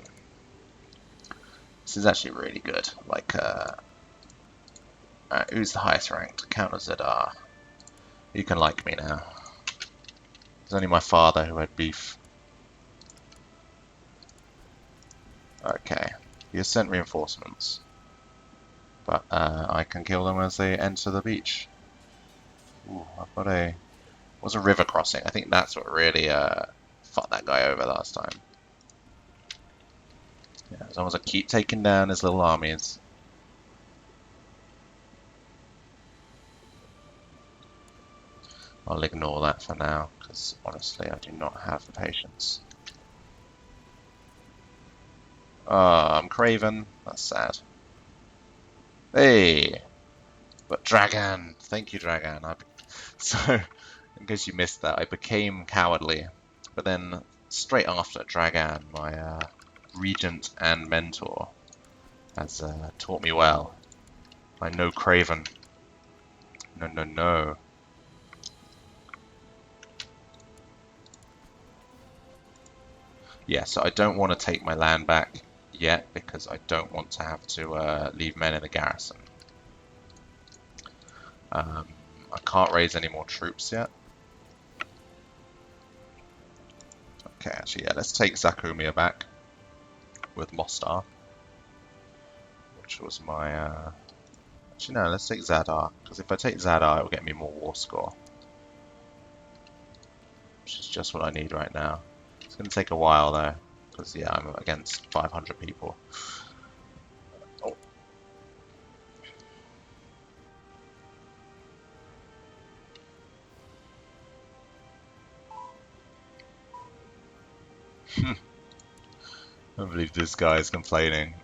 Speaker 1: This is actually really good. Like, who's the highest ranked? Count of Zadar. You can like me now. It's only my father who had beef. Okay, he has sent reinforcements, but I can kill them as they enter the beach. Ooh, I've got a... was a river crossing. I think that's what really fucked that guy over last time. Yeah, as long as I keep taking down his little armies. I'll ignore that for now, because honestly I do not have the patience. I'm Craven. That's sad. Hey! But Dragon! Thank you, Dragon. So, in case you missed that, I became cowardly. But then, straight after, Dragan, my regent and mentor, has taught me well. I know Craven. No, no, no. Yeah, so I don't want to take my land back yet because I don't want to have to leave men in the garrison. I can't raise any more troops yet. Okay, actually, yeah, let's take Zakumia back with Mostar, which was my... Actually, no, let's take Zadar, because if I take Zadar, it will get me more war score, which is just what I need right now. It's going to take a while, though, because, yeah, I'm against 500 people. Oh. I believe this guy is complaining.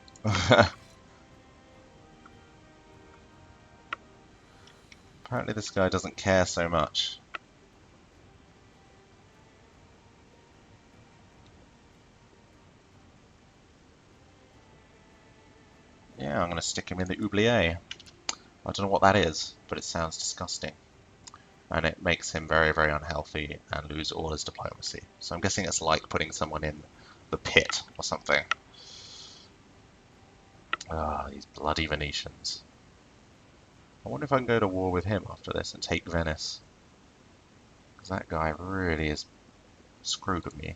Speaker 1: Apparently this guy doesn't care so much. Yeah, I'm going to stick him in the oubliette. I don't know what that is, but it sounds disgusting. And it makes him very, very unhealthy and lose all his diplomacy. So I'm guessing it's like putting someone in the pit or something. Ah, these bloody Venetians. I wonder if I can go to war with him after this and take Venice. Because that guy really is screwed with me.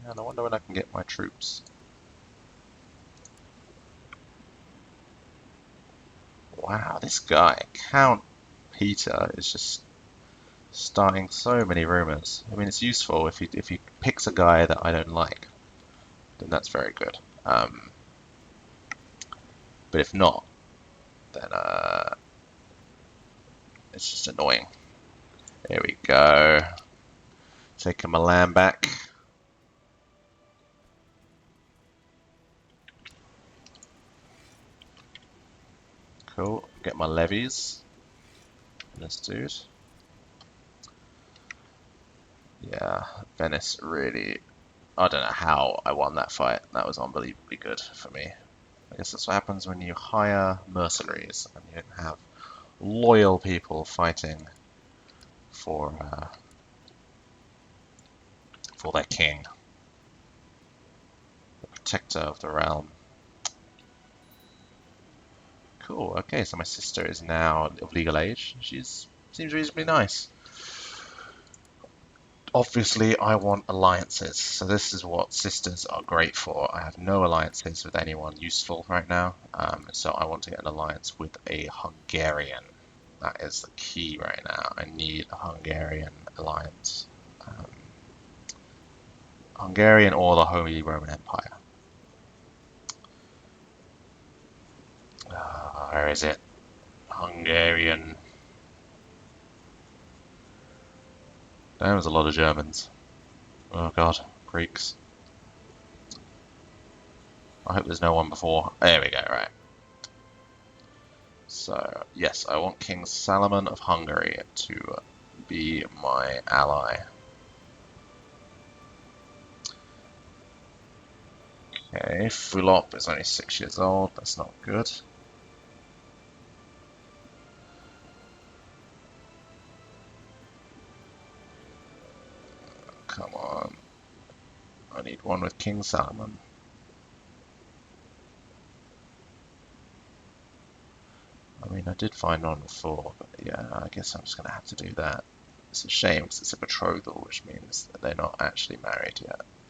Speaker 1: And I wonder when I can get my troops. Wow, this guy, Count Peter, is just starting so many rumors. I mean, it's useful if he picks a guy that I don't like, then that's very good. But if not, then it's just annoying. There we go. Taking my land back. Cool. Get my levies. This dude. Yeah, Venice really. I don't know how I won that fight. That was unbelievably good for me. I guess that's what happens when you hire mercenaries and you don't have loyal people fighting for their king, the protector of the realm. Cool. Okay, so my sister is now of legal age. Seems reasonably nice. Obviously, I want alliances, so this is what sisters are great for. I have no alliances with anyone useful right now, so I want to get an alliance with a Hungarian. That is the key right now. I need a Hungarian alliance. Hungarian or the Holy Roman Empire. Where is it? Hungarian. There was a lot of Germans. Oh god, Greeks. I hope there's no one before. There we go, right. So, yes, I want King Salomon of Hungary to be my ally. Okay, Fulop is only 6 years old, that's not good. Come on. I need one with King Salomon. I mean, I did find one before, but yeah, I guess I'm just going to have to do that. It's a shame because it's a betrothal, which means that they're not actually married yet.